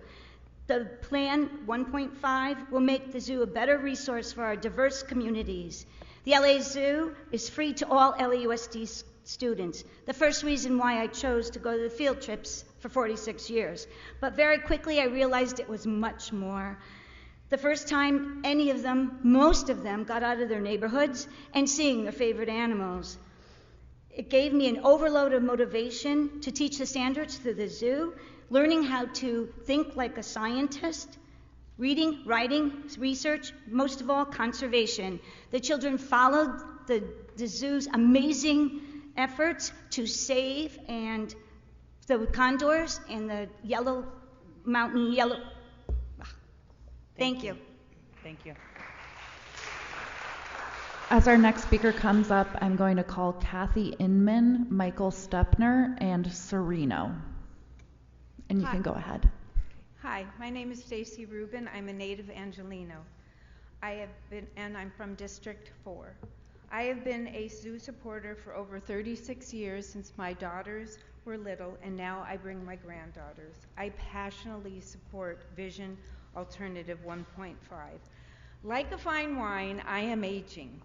Speaker 21: The Plan 1.5 will make the zoo a better resource for our diverse communities. The LA Zoo is free to all LAUSD students. The first reason why I chose to go to the field trips for 46 years. But very quickly I realized it was much more. The first time any of them, most of them, got out of their neighborhoods and seeing their favorite animals. It gave me an overload of motivation to teach the standards through the zoo, learning how to think like a scientist, reading, writing, research, most of all, conservation. The children followed the zoo's amazing efforts to save and the condors and the mountain yellow. Thank you.
Speaker 1: Thank you.
Speaker 10: As our next speaker comes up, I'm going to call Kathy Inman, Michael Stepner, and Sereno. And you can go ahead.
Speaker 22: Hi, my name is Stacy Rubin. I'm a native Angelino. I'm from District 4. I have been a zoo supporter for over 36 years since my daughters were little, and now I bring my granddaughters. I passionately support Vision Alternative 1.5. Like a fine wine, I am aging.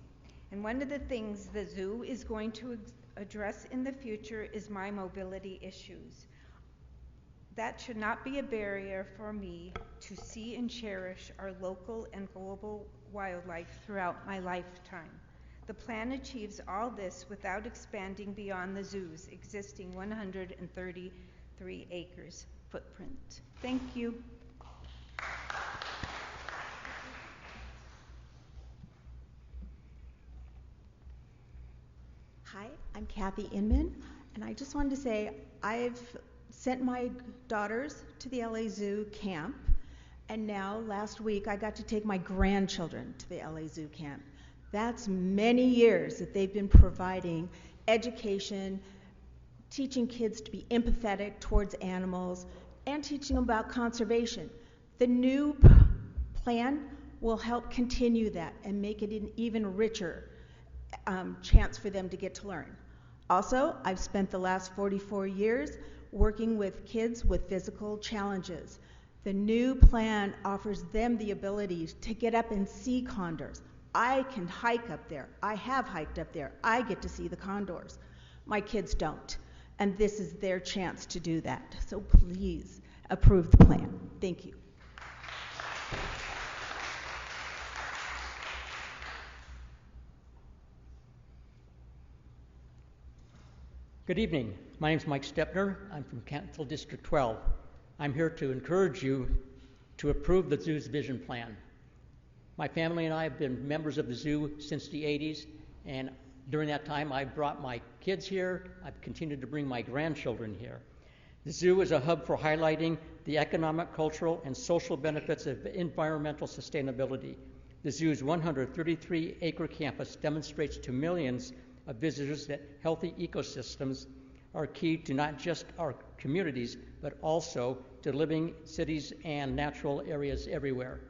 Speaker 22: And one of the things the zoo is going to address in the future is my mobility issues. That should not be a barrier for me to see and cherish our local and global wildlife throughout my lifetime. The plan achieves all this without expanding beyond the zoo's existing 133 acres footprint. Thank you.
Speaker 23: Hi, I'm Kathy Inman, and I just wanted to say I've sent my daughters to the LA Zoo camp, and now last week I got to take my grandchildren to the LA Zoo camp. That's many years that they've been providing education, teaching kids to be empathetic towards animals, and teaching them about conservation. The new plan will help continue that and make it an even richer chance for them to get to learn. Also, I've spent the last 44 years working with kids with physical challenges. The new plan offers them the ability to get up and see condors. I can hike up there. I have hiked up there. I get to see the condors. My kids don't. And this is their chance to do that. So please approve the plan. Thank you.
Speaker 6: Good evening. My name is Mike Stepner. I'm from Cantonville District 12. I'm here to encourage you to approve the zoo's vision plan. My family and I have been members of the zoo since the 80s, and during that time I brought my kids here. I've continued to bring my grandchildren here. The zoo is a hub for highlighting the economic, cultural, and social benefits of environmental sustainability. The zoo's 133-acre campus demonstrates to millions of visitors that healthy ecosystems are key to not just our communities, but also to living cities and natural areas everywhere.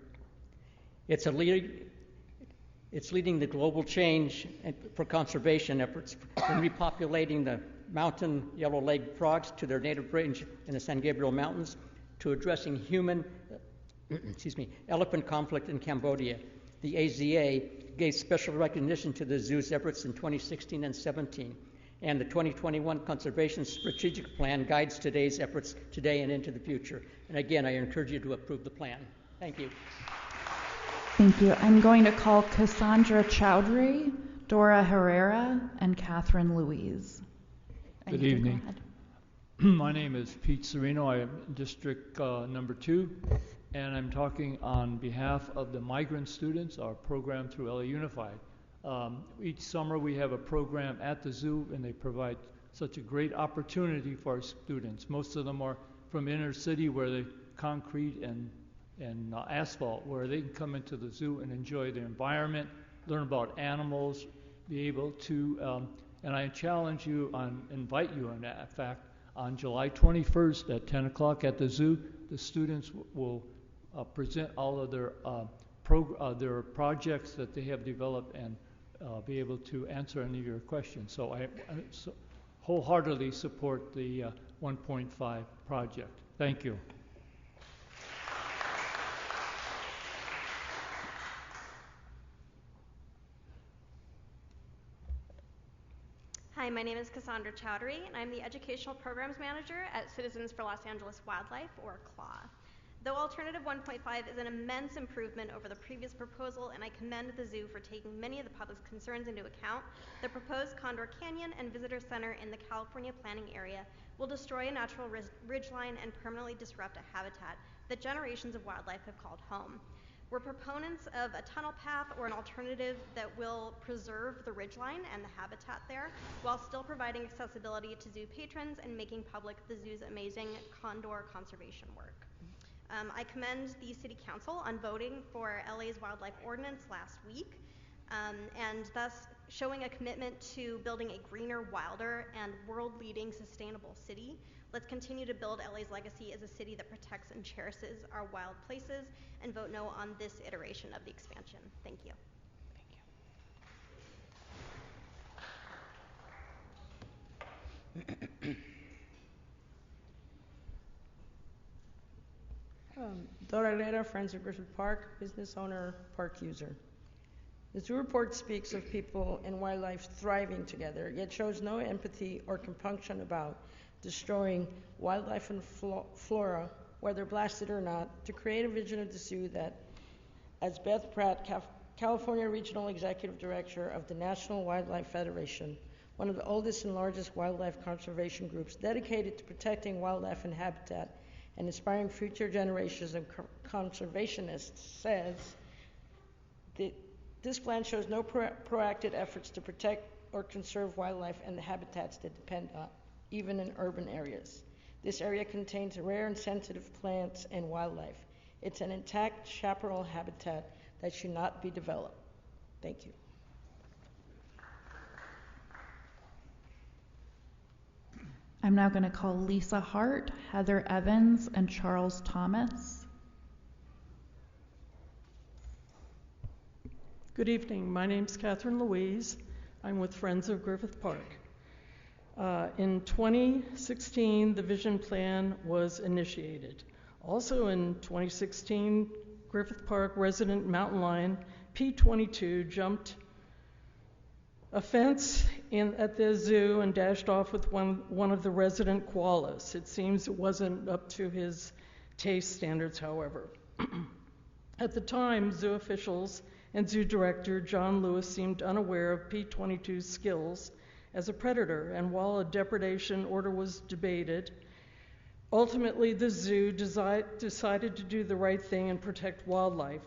Speaker 6: It's leading the global change for conservation efforts, from repopulating the mountain yellow-legged frogs to their native range in the San Gabriel Mountains, to addressing human elephant conflict in Cambodia. The AZA gave special recognition to the zoo's efforts in 2016 and 17, and the 2021 Conservation Strategic Plan guides today's efforts today and into the future. And again, I encourage you to approve the plan. Thank you.
Speaker 10: Thank you. I'm going to call Cassandra Chowdhury, Dora Herrera, and Catherine Louise.
Speaker 2: Good evening. My name is Pete Serino. I am District number 2, and I'm talking on behalf of the migrant students, our program through LA Unified. Each summer we have a program at the zoo, and they provide such a great opportunity for our students. Most of them are from inner city where the concrete and asphalt, where they can come into the zoo and enjoy the environment, learn about animals, be able to, and I challenge you, invite you in that fact, on July 21st at 10 o'clock at the zoo, the students will present all of their projects that they have developed and be able to answer any of your questions. So I wholeheartedly support the 1.5 project. Thank you.
Speaker 16: Hi, my name is Cassandra Chowdhury, and I'm the Educational Programs Manager at Citizens for Los Angeles Wildlife, or CLAW. Though Alternative 1.5 is an immense improvement over the previous proposal, and I commend the zoo for taking many of the public's concerns into account, the proposed Condor Canyon and Visitor Center in the California planning area will destroy a natural ridgeline and permanently disrupt a habitat that generations of wildlife have called home. We're proponents of a tunnel path or an alternative that will preserve the ridgeline and the habitat there while still providing accessibility to zoo patrons and making public the zoo's amazing condor conservation work. I commend the City Council on voting for LA's wildlife ordinance last week and thus showing a commitment to building a greener, wilder, and world-leading sustainable city. Let's continue to build LA's legacy as a city that protects and cherishes our wild places, and vote no on this iteration of the expansion. Thank you.
Speaker 4: Dora Herrera, Friends of Griffith Park, business owner, park user. The zoo report speaks of people and wildlife thriving together, yet shows no empathy or compunction about destroying wildlife and flora, whether blasted or not, to create a vision of the zoo that, as Beth Pratt, California Regional Executive Director of the National Wildlife Federation, one of the oldest and largest wildlife conservation groups dedicated to protecting wildlife and habitat and inspiring future generations of conservationists, says, this plan shows no proactive efforts to protect or conserve wildlife and the habitats that depend on, even in urban areas. This area contains rare and sensitive plants and wildlife. It's an intact chaparral habitat that should not be developed. Thank you.
Speaker 10: I'm now going to call Lisa Hart, Heather Evans, and Charles Thomas.
Speaker 7: Good evening. My name's Catherine Louise. I'm with Friends of Griffith Park. In 2016, the vision plan was initiated. Also in 2016, Griffith Park resident mountain lion P22 jumped a fence at the zoo and dashed off with one of the resident koalas. It seems it wasn't up to his taste standards, however. At the time, zoo officials and zoo director John Lewis seemed unaware of P22's skills as a predator, and while a depredation order was debated, ultimately the zoo decided to do the right thing and protect wildlife.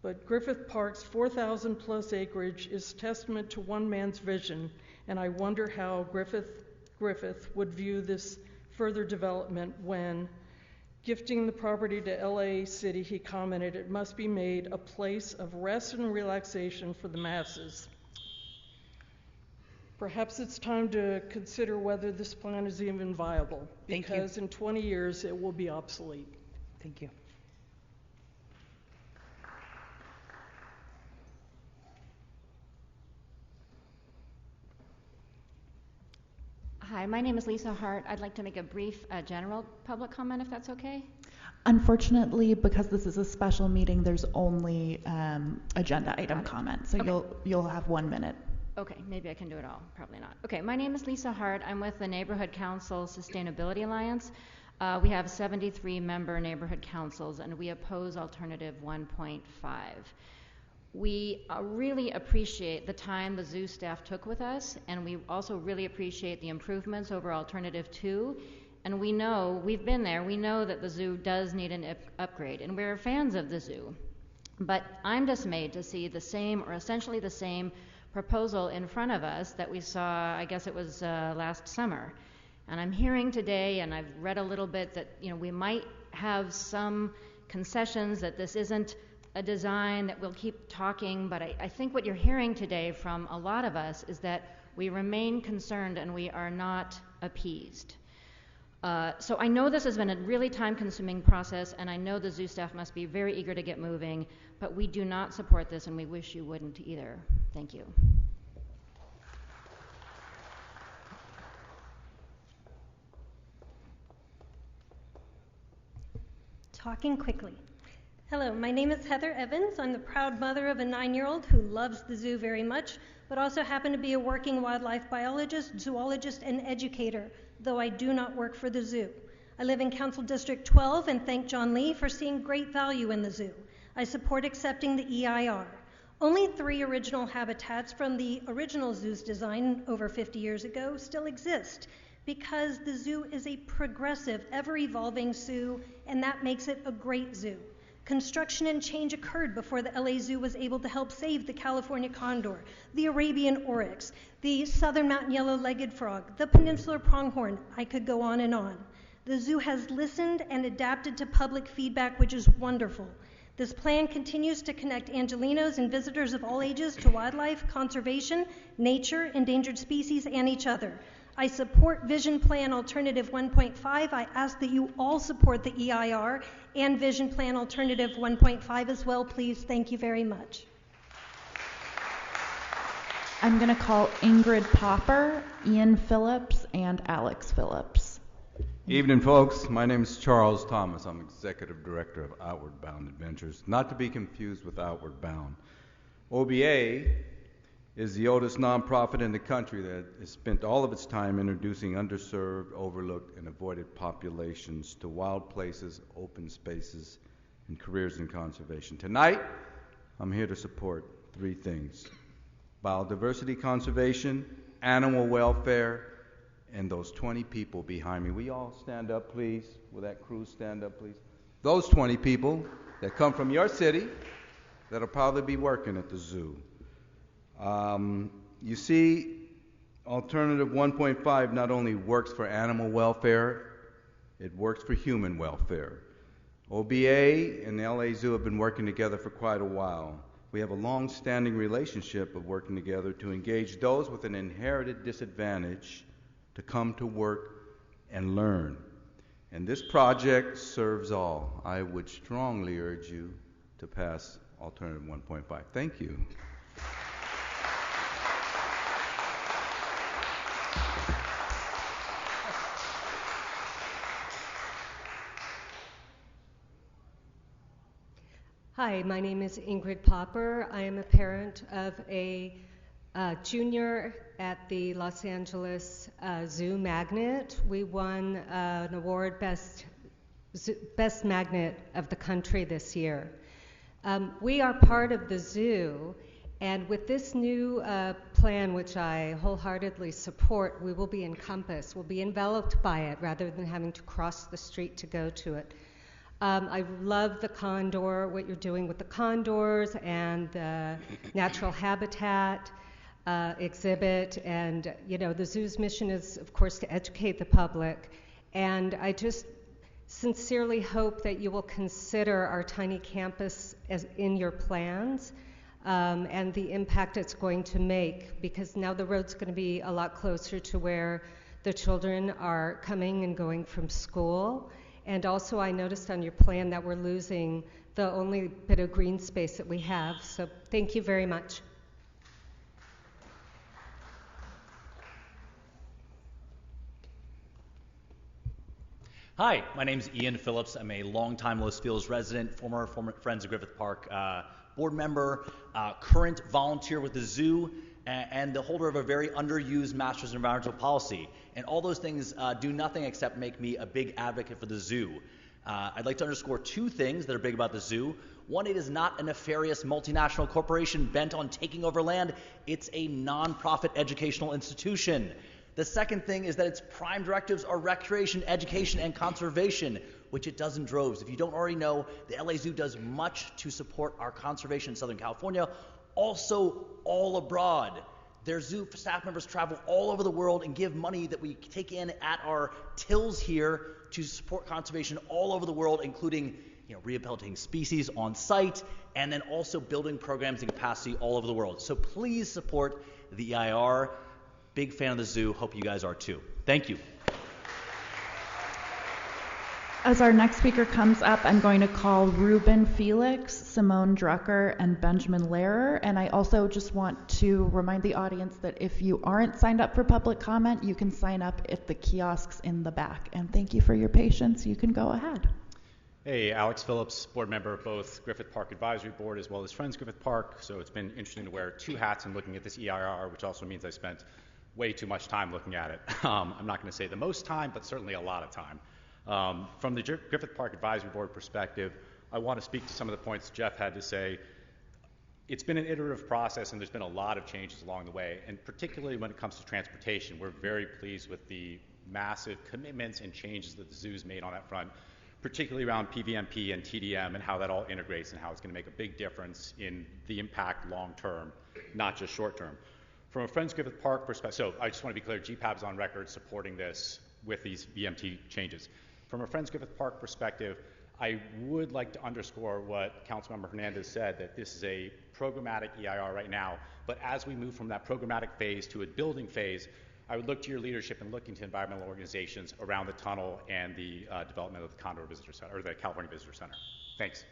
Speaker 7: But Griffith Park's 4,000 plus acreage is testament to one man's vision, and I wonder how Griffith would view this further development when, gifting the property to LA City, he commented, "It must be made a place of rest and relaxation for the masses." Perhaps it's time to consider whether this plan is even viable.
Speaker 1: Thank you.
Speaker 7: Because in 20 years, it will be obsolete.
Speaker 1: Thank you.
Speaker 3: Hi, my name is Lisa Hart. I'd like to make a brief general public comment, if that's okay.
Speaker 5: Unfortunately, because this is a special meeting, there's only agenda item comments, so
Speaker 3: Okay.
Speaker 5: you'll have 1 minute.
Speaker 3: Okay, maybe I can do it all. Probably not. Okay, my name is Lisa Hart. I'm with the Neighborhood Council Sustainability Alliance. We have 73 member neighborhood councils, and we oppose alternative 1.5. We really appreciate the time the zoo staff took with us, and we also really appreciate the improvements over alternative 2. And we know, we've been there, we know that the zoo does need an upgrade, and we're fans of the zoo. But I'm dismayed to see the same, or essentially the same, proposal in front of us that we saw, I guess it was last summer. And I'm hearing today, and I've read a little bit, that we might have some concessions, that this isn't a design, that we'll keep talking, but I think what you're hearing today from a lot of us is that we remain concerned and we are not appeased. So I know this has been a really time-consuming process, and I know the zoo staff must be very eager to get moving, but we do not support this, and we wish you wouldn't either. Thank you.
Speaker 8: Talking quickly. Hello, my name is Heather Evans. I'm the proud mother of a 9-year-old who loves the zoo very much, but also happen to be a working wildlife biologist, zoologist, and educator, though I do not work for the zoo. I live in Council District 12 and thank John Lee for seeing great value in the zoo. I support accepting the EIR. Only 3 original habitats from the original zoo's design over 50 years ago still exist, because the zoo is a progressive, ever-evolving zoo, and that makes it a great zoo. Construction and change occurred before the LA Zoo was able to help save the California condor, the Arabian oryx, the southern mountain yellow-legged frog, the peninsular pronghorn. I could go on and on. The zoo has listened and adapted to public feedback, which is wonderful. This plan continues to connect Angelenos and visitors of all ages to wildlife, conservation, nature, endangered species, and each other. I support Vision Plan Alternative 1.5. I ask that you all support the EIR and Vision Plan Alternative 1.5 as well, please. Thank you very much.
Speaker 5: I'm going to call Ingrid Popper, Ian Phillips, and Alex Phillips.
Speaker 24: Evening, folks. My name is Charles Thomas. I'm Executive Director of Outward Bound Adventures, not to be confused with Outward Bound. OBA is the oldest nonprofit in the country that has spent all of its time introducing underserved, overlooked, and avoided populations to wild places, open spaces, and careers in conservation. Tonight, I'm here to support 3 things: biodiversity conservation, animal welfare, and those 20 people behind me. Will you all stand up, please? Will that crew stand up, please? Those 20 people that come from your city that'll probably be working at the zoo. You see, Alternative 1.5 not only works for animal welfare, it works for human welfare. OBA and the LA Zoo have been working together for quite a while. We have a long-standing relationship of working together to engage those with an inherited disadvantage to come to work and learn. And this project serves all. I would strongly urge you to pass Alternative 1.5. Thank you.
Speaker 25: Hi, my name is Ingrid Popper. I am a parent of a junior at the Los Angeles Zoo Magnet. We won an award, Best Magnet of the Country this year. We are part of the zoo, and with this new plan, which I wholeheartedly support, we will be encompassed, we'll be enveloped by it rather than having to cross the street to go to it. I love the condor, what you're doing with the condors and the natural habitat exhibit. And, you know, the zoo's mission is, of course, to educate the public. And I just sincerely hope that you will consider our tiny campus in your plans. and the impact it's going to make, because now the road's going to be a lot closer to where the children are coming and going from school. And also I noticed on your plan that we're losing the only bit of green space that we have. So thank you very much.
Speaker 9: Hi, my name is Ian Phillips. I'm a longtime Los Feliz resident, former Friends of Griffith Park board member, current volunteer with the zoo, and the holder of a very underused Master's in Environmental Policy. And all those things do nothing except make me a big advocate for the zoo. I'd like to underscore two things that are big about the zoo. One, it is not a nefarious multinational corporation bent on taking over land. It's a nonprofit educational institution. The second thing is that its prime directives are recreation, education, and conservation, which it does in droves. If you don't already know, the LA Zoo does much to support our conservation in Southern California, also all abroad. Their zoo staff members travel all over the world and give money that we take in at our tills here to support conservation all over the world, including rehabilitating species on site, and then also building programs and capacity all over the world. So please support the EIR. Big fan of the zoo. Hope you guys are too. Thank you.
Speaker 5: As our next speaker comes up, I'm going to call Ruben Felix, Simone Drucker, and Benjamin Lehrer. And I also just want to remind the audience that if you aren't signed up for public comment, you can sign up at the kiosks in the back. And thank you for your patience. You can go ahead.
Speaker 11: Hey, Alex Phillips, board member of both Griffith Park Advisory Board as well as Friends Griffith Park. So it's been interesting to wear two hats and looking at this EIR, which also means I spent way too much time looking at it. I'm not going to say the most time, but certainly a lot of time. From the Griffith Park Advisory Board perspective, I want to speak to some of the points Jeff had to say. It's been an iterative process, and there's been a lot of changes along the way, and particularly when it comes to transportation, we're very pleased with the massive commitments and changes that the zoo's made on that front, particularly around PVMP and TDM and how that all integrates and how it's going to make a big difference in the impact long term, not just short term. From a Friends Griffith Park perspective, so I just want to be clear, GPAB is on record supporting this with these VMT changes. From a Friends Griffith Park perspective, I would like to underscore what Councilmember Hernandez said, that this is a programmatic EIR right now, but as we move from that programmatic phase to a building phase, I would look to your leadership and looking to environmental organizations around the tunnel and the development of the Condor Visitor Center, or the California Visitor Center. Thanks.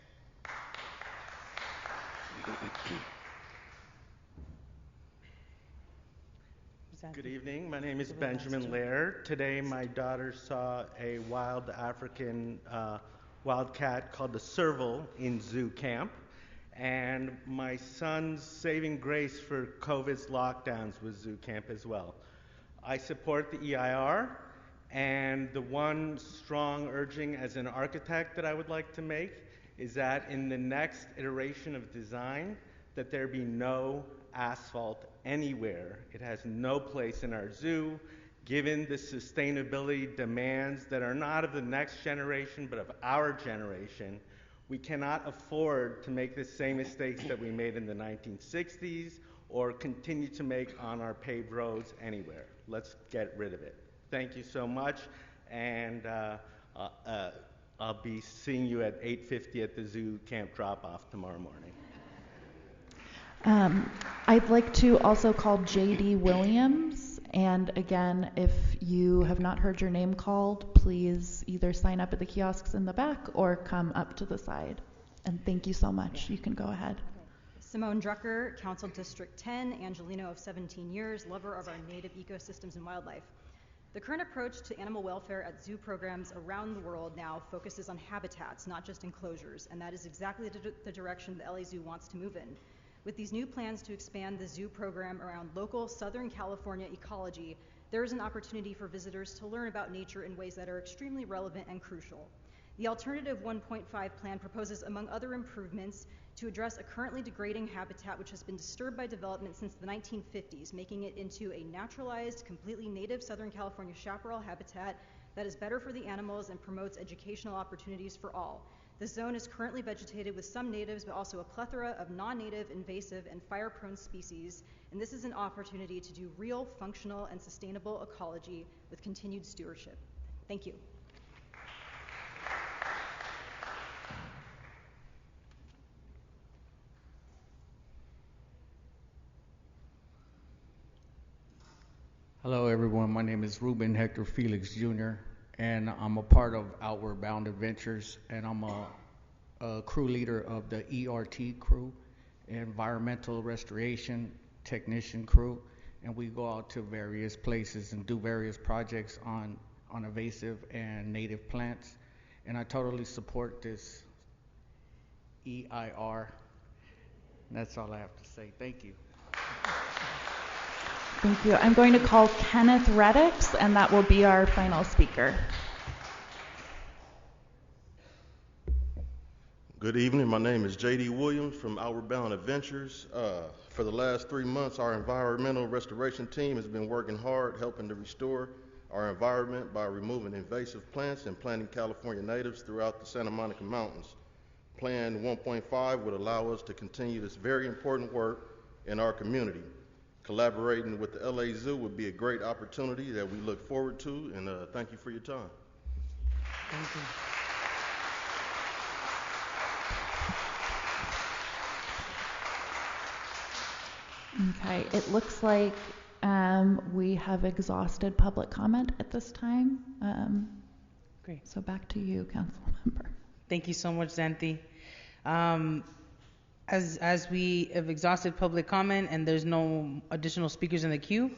Speaker 12: Good evening. My name is Benjamin Lehrer. Today, my daughter saw a wild African wildcat called the serval in zoo camp. And my son's saving grace for COVID's lockdowns was zoo camp as well. I support the EIR, and the one strong urging as an architect that I would like to make is that in the next iteration of design, that there be no asphalt anywhere. It has no place in our zoo, given the sustainability demands that are not of the next generation, but of our generation. We cannot afford to make the same mistakes that we made in the 1960s or continue to make on our paved roads anywhere. Let's get rid of it. Thank you so much, and I'll be seeing you at 8:50 at the zoo camp drop-off tomorrow morning.
Speaker 5: I'd like to also call J.D. Williams, and again, if you have not heard your name called, please either sign up at the kiosks in the back or come up to the side. And thank you so much. You can go ahead.
Speaker 13: Simone Drucker, Council District 10, Angelino of 17 years, lover of our native ecosystems and wildlife. The current approach to animal welfare at zoo programs around the world now focuses on habitats, not just enclosures, and that is exactly the direction the LA Zoo wants to move in. With these new plans to expand the zoo program around local Southern California ecology, there is an opportunity for visitors to learn about nature in ways that are extremely relevant and crucial. The alternative 1.5 plan proposes, among other improvements, to address a currently degrading habitat which has been disturbed by development since the 1950s, making it into a naturalized, completely native Southern California chaparral habitat that is better for the animals and promotes educational opportunities for all. The zone is currently vegetated with some natives, but also a plethora of non-native, invasive, and fire-prone species, and this is an opportunity to do real, functional, and sustainable ecology with continued stewardship. Thank you.
Speaker 14: Hello, everyone. My name is Ruben Hector Felix Jr., and I'm a part of Outward Bound Adventures, and I'm a crew leader of the ERT crew, Environmental Restoration Technician crew, and we go out to various places and do various projects on invasive and native plants. And I totally support this EIR. And that's all I have to say. Thank you.
Speaker 5: Thank you. I'm going to call Kenneth Reddix, and that will be our final speaker.
Speaker 15: Good evening. My name is J.D. Williams from Outward Bound Adventures. For the last 3 months, our environmental restoration team has been working hard helping to restore our environment by removing invasive plants and planting California natives throughout the Santa Monica Mountains. Plan 1.5 would allow us to continue this very important work in our community. Collaborating with the LA Zoo would be a great opportunity that we look forward to, and thank you for your time.
Speaker 1: Thank you.
Speaker 5: Okay, it looks like we have exhausted public comment at this time.
Speaker 1: Great.
Speaker 5: So back to you, Council Member.
Speaker 1: Thank you so much, Zanthi. As we have exhausted public comment and there's no additional speakers in the queue,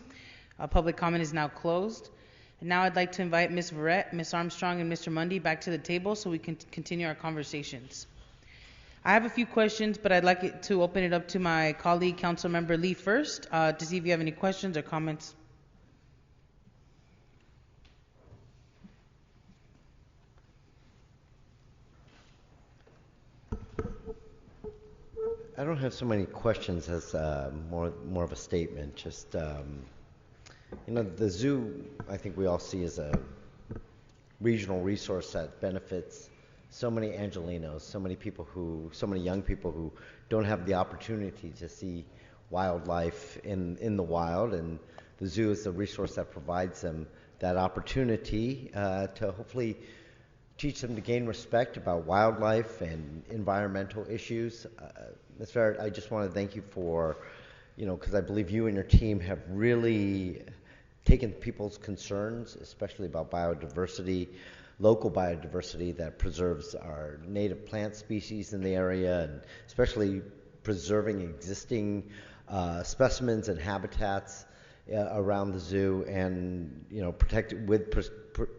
Speaker 1: public comment is now closed. And now I'd like to invite Ms. Verrett, Ms. Armstrong, and Mr. Mundy back to the table so we can continue our conversations. I have a few questions, but I'd like to open it up to my colleague, Councilmember Lee, first, to see if you have any questions or comments.
Speaker 17: I don't have so many questions as more of a statement. Just the zoo, I think we all see as a regional resource that benefits so many Angelenos, so many young people who don't have the opportunity to see wildlife in the wild, and the zoo is the resource that provides them that opportunity to hopefully teach them to gain respect about wildlife and environmental issues. Ms. Verrett, I just want to thank you for, because I believe you and your team have really taken people's concerns, especially about biodiversity, local biodiversity that preserves our native plant species in the area, and especially preserving existing specimens and habitats around the zoo, and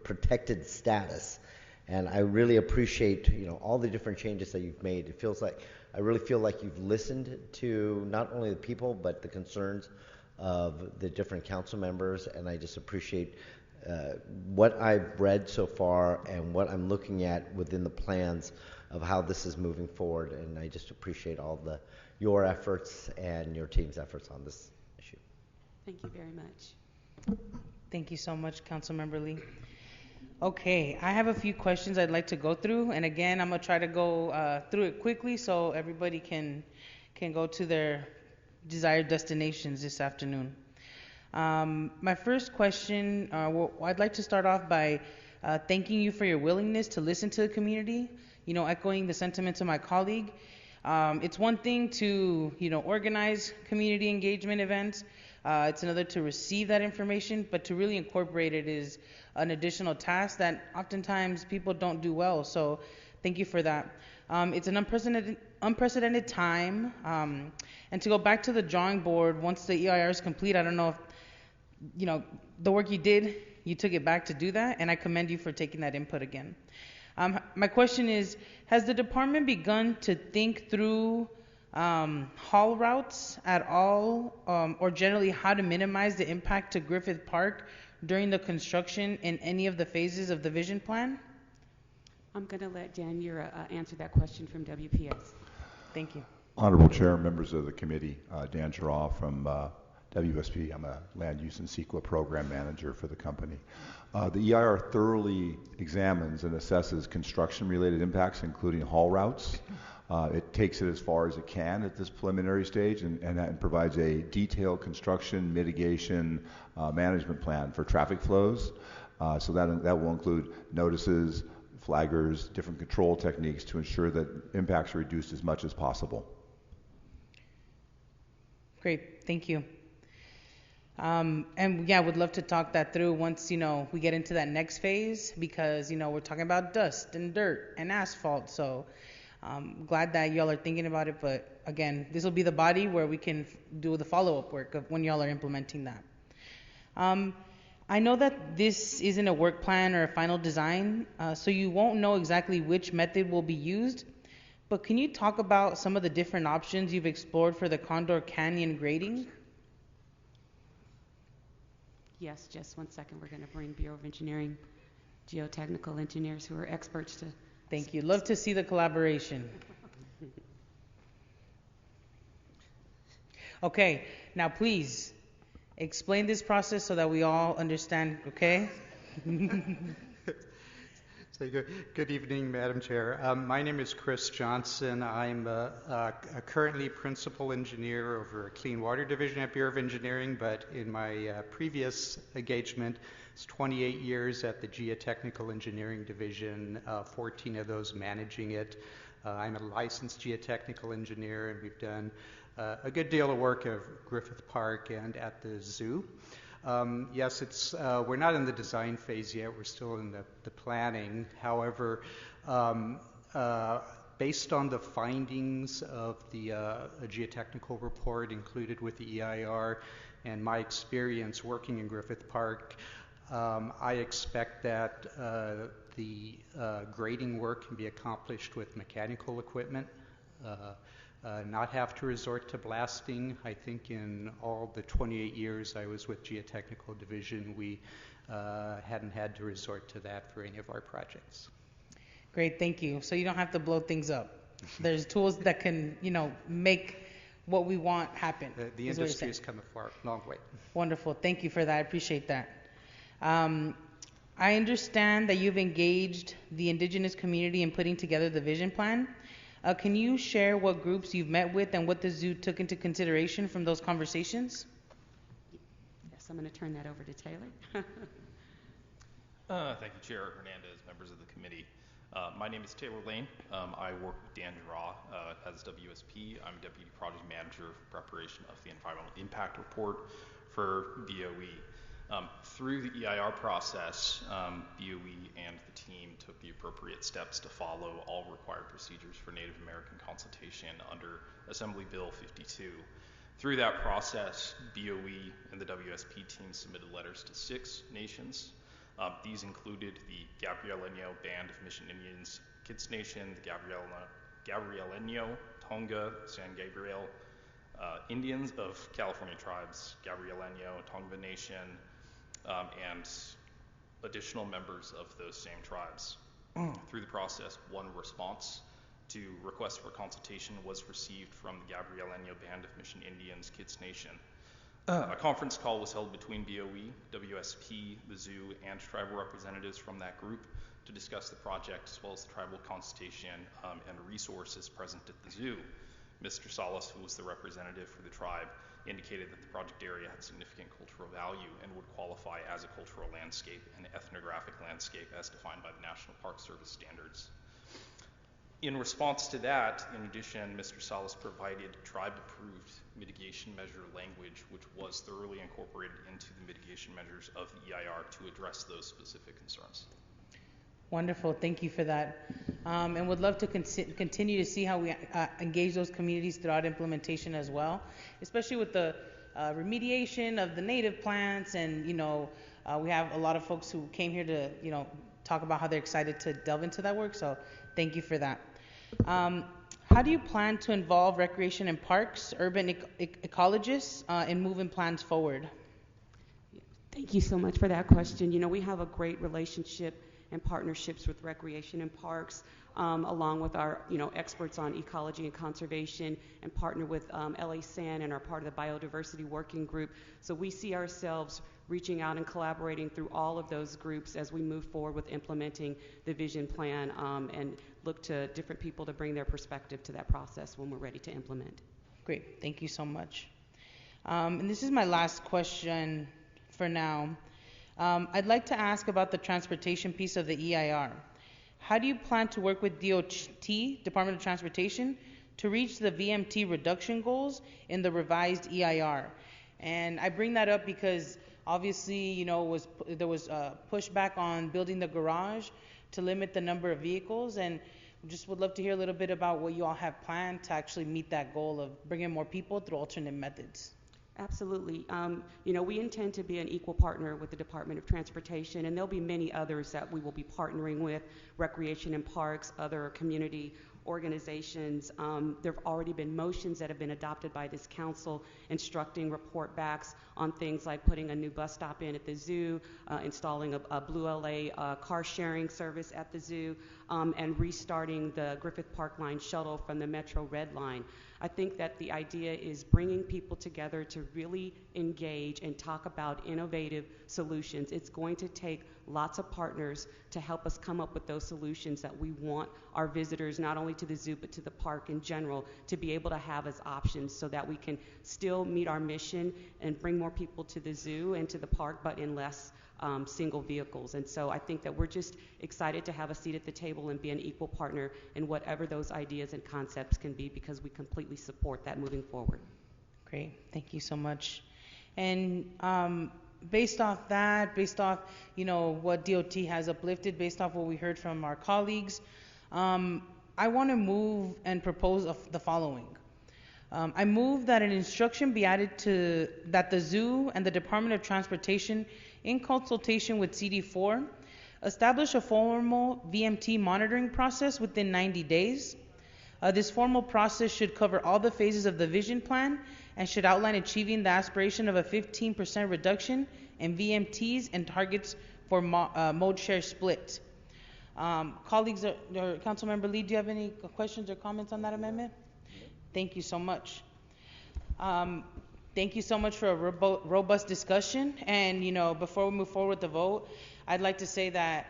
Speaker 17: protected status. And I really appreciate all the different changes that you've made. I really feel like you've listened to not only the people but the concerns of the different council members, and I just appreciate what I've read so far and what I'm looking at within the plans of how this is moving forward, and I just appreciate your efforts and your team's efforts on this issue.
Speaker 18: Thank you very much.
Speaker 1: Thank you so much, Councilmember Lee. Okay, I have a few questions I'd like to go through, and again, I'm gonna try to go through it quickly so everybody can go to their desired destinations this afternoon. My first question, I'd like to start off by thanking you for your willingness to listen to the community. Echoing the sentiments of my colleague, it's one thing to organize community engagement events. It's another to receive that information, but to really incorporate it is an additional task that oftentimes people don't do well. So thank you for that. It's an unprecedented time. And to go back to the drawing board, once the EIR is complete, I don't know if, the work you did, you took it back to do that, and I commend you for taking that input again. My question is, has the department begun to think through haul routes at all, or generally how to minimize the impact to Griffith Park during the construction in any of the phases of the vision plan?
Speaker 18: I'm going to let Dan Ura answer that question from WPS.
Speaker 1: Thank you.
Speaker 19: Honorable Chair, members of the committee, Dan Giroir from WSP. I'm a Land Use and CEQA Program Manager for the company. The EIR thoroughly examines and assesses construction-related impacts, including haul routes. It takes it as far as it can at this preliminary stage and provides a detailed construction mitigation management plan for traffic flows. So that will include notices, flaggers, different control techniques to ensure that impacts are reduced as much as possible.
Speaker 1: Great, thank you. And yeah, would love to talk that through once, we get into that next phase because, we're talking about dust and dirt and asphalt. So glad that y'all are thinking about it. But again, this will be the body where we can do the follow-up work of when y'all are implementing that. I know that this isn't a work plan or a final design, so you won't know exactly which method will be used. But can you talk about some of the different options you've explored for the Condor Canyon grading?
Speaker 18: Yes, just 1 second. We're going to bring Bureau of Engineering, geotechnical engineers who are experts to...
Speaker 1: Thank you. Love to see the collaboration. Okay, now please explain this process so that we all understand, okay?
Speaker 6: So good evening, Madam Chair. My name is Chris Johnson. I'm currently principal engineer over a Clean Water Division at Bureau of Engineering, but in my previous engagement, it's 28 years at the Geotechnical Engineering Division, 14 of those managing it. I'm a licensed geotechnical engineer, and we've done a good deal of work at Griffith Park and at the zoo. Yes, we're not in the design phase yet. We're still in the planning. However, based on the findings of the geotechnical report included with the EIR and my experience working in Griffith Park, I expect that the grading work can be accomplished with mechanical equipment. Not have to resort to blasting. I think in all the 28 years I was with Geotechnical Division, we hadn't had to resort to that for any of our projects.
Speaker 1: Great, thank you. So you don't have to blow things up. There's tools that can, make what we want happen.
Speaker 6: The industry has come a long way.
Speaker 1: Wonderful, thank you for that. I appreciate that. I understand that you've engaged the indigenous community in putting together the vision plan. Can you share what groups you've met with and what the zoo took into consideration from those conversations?
Speaker 18: Yes, I'm going to turn that over to Taylor.
Speaker 20: Thank you, Chair Hernandez, members of the committee. My name is Taylor Lane. I work with Dan Draw as WSP. I'm Deputy Project Manager for preparation of the Environmental Impact Report for BOE. Through the EIR process, BOE and the team took the appropriate steps to follow all required procedures for Native American consultation under Assembly Bill 52. Through that process, BOE and the WSP team submitted letters to 6 nations. These included the Gabrieleno Band of Mission Indians, Kitts Nation, the Gabrieleno, Tonga, San Gabriel, Indians of California tribes, Gabrieleno, Tongva Nation, and additional members of those same tribes. Through the process, one response to request for consultation was received from the Gabrieleno Band of Mission Indians, Kitts Nation. A conference call was held between BOE, WSP, the zoo, and tribal representatives from that group to discuss the project as well as the tribal consultation and resources present at the zoo. Mr. Salas, who was the representative for the tribe, indicated that the project area had significant cultural value and would qualify as a cultural landscape and ethnographic landscape as defined by the National Park Service standards. In response to that, in addition, Mr. Salas provided tribe-approved mitigation measure language, which was thoroughly incorporated into the mitigation measures of the EIR to address those specific concerns.
Speaker 1: Wonderful, thank you for that. And would love to continue to see how we engage those communities throughout implementation as well, especially with the remediation of the native plants. And, we have a lot of folks who came here to, talk about how they're excited to delve into that work. So thank you for that. How do you plan to involve recreation and parks, urban ecologists in moving plans forward?
Speaker 18: Thank you so much for that question. We have a great relationship and partnerships with recreation and parks, along with our experts on ecology and conservation, and partner with LA San and are part of the biodiversity working group. So we see ourselves reaching out and collaborating through all of those groups as we move forward with implementing the vision plan, and look to different people to bring their perspective to that process when we're ready to implement.
Speaker 1: Great, thank you so much. And this is my last question for now. I'd like to ask about the transportation piece of the EIR. How do you plan to work with DOT, Department of Transportation, to reach the VMT reduction goals in the revised EIR? And I bring that up because obviously, there was pushback on building the garage to limit the number of vehicles, and just would love to hear a little bit about what you all have planned to actually meet that goal of bringing more people through alternate methods.
Speaker 18: Absolutely. We intend to be an equal partner with the Department of Transportation, and there'll be many others that we will be partnering with, Recreation and Parks, other community organizations. There have already been motions that have been adopted by this council instructing report backs on things like putting a new bus stop in at the zoo, installing a Blue LA car sharing service at the zoo, and restarting the Griffith Park Line shuttle from the Metro Red Line. I think that the idea is bringing people together to really engage and talk about innovative solutions. It's going to take lots of partners to help us come up with those solutions that we want our visitors, not only to the zoo but to the park in general, to be able to have as options so that we can still meet our mission and bring more people to the zoo and to the park, but in less single vehicles. And so I think that we're just excited to have a seat at the table and be an equal partner in whatever those ideas and concepts can be, because we completely support that moving forward.
Speaker 1: Great, thank you so much. And based off what DOT has uplifted, based off what we heard from our colleagues, I want to move and propose the following. I move that an instruction be added to that the zoo and the Department of Transportation, in consultation with CD4, establish a formal VMT monitoring process within 90 days. This formal process should cover all the phases of the vision plan and should outline achieving the aspiration of a 15% reduction in VMTs and targets for mode share split. Colleagues, or Councilmember Lee, do you have any questions or comments on that amendment? Thank you so much. Thank you so much for a robust discussion. And, before we move forward with the vote, I'd like to say that,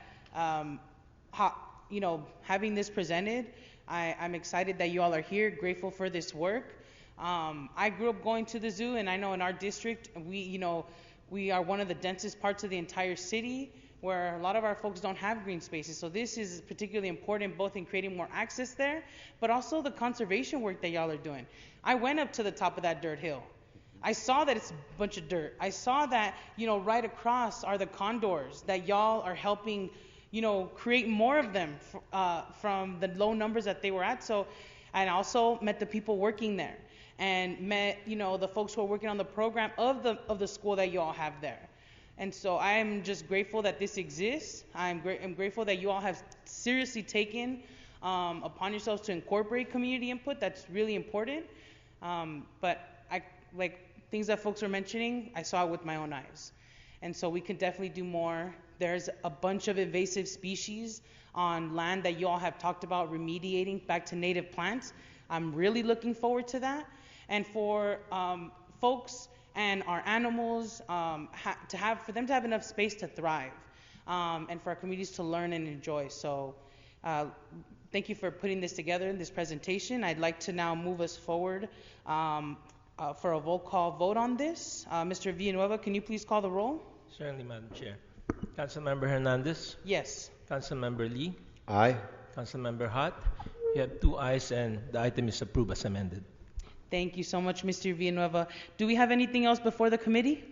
Speaker 1: having this presented, I'm excited that you all are here, grateful for this work. I grew up going to the zoo, and I know in our district, we are one of the densest parts of the entire city, where a lot of our folks don't have green spaces. So this is particularly important, both in creating more access there, but also the conservation work that y'all are doing. I went up to the top of that dirt hill. I saw that it's a bunch of dirt. I saw that, right across are the condors that y'all are helping, create more of them from the low numbers that they were at. So, and also met the people working there and met, the folks who are working on the program of the school that you all have there. And so I'm just grateful that this exists. I'm grateful that you all have seriously taken upon yourselves to incorporate community input. That's really important. But things that folks are mentioning, I saw it with my own eyes. And so we can definitely do more. There's a bunch of invasive species on land that you all have talked about remediating back to native plants. I'm really looking forward to that. And for folks and our animals, for them to have enough space to thrive, and for our communities to learn and enjoy. So thank you for putting this together in this presentation. I'd like to now move us forward for a roll call vote on this. Mr. Villanueva, can you please call the roll?
Speaker 2: Certainly, Madam Chair. Councilmember Hernandez?
Speaker 1: Yes.
Speaker 2: Councilmember Lee?
Speaker 17: Aye.
Speaker 2: Councilmember Hart? You have 2 ayes, and the item is approved as amended.
Speaker 1: Thank you so much, Mr. Villanueva. Do we have anything else before the committee?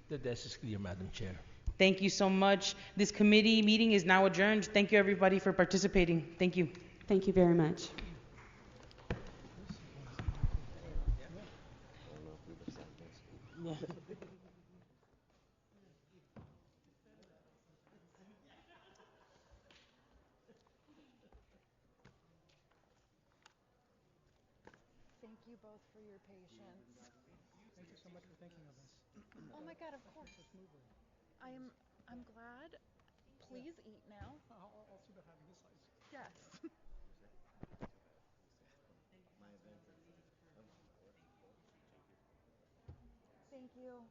Speaker 2: The desk is clear, Madam Chair.
Speaker 1: Thank you so much. This committee meeting is now adjourned. Thank you, everybody, for participating. Thank you.
Speaker 18: Thank you very much.
Speaker 5: Thank you both for your patience.
Speaker 16: Thank you so much for thinking of us.
Speaker 5: Oh my God, of course. I'm glad. Please eat now.
Speaker 16: I'll see about having this slice.
Speaker 5: Yes. Thank you.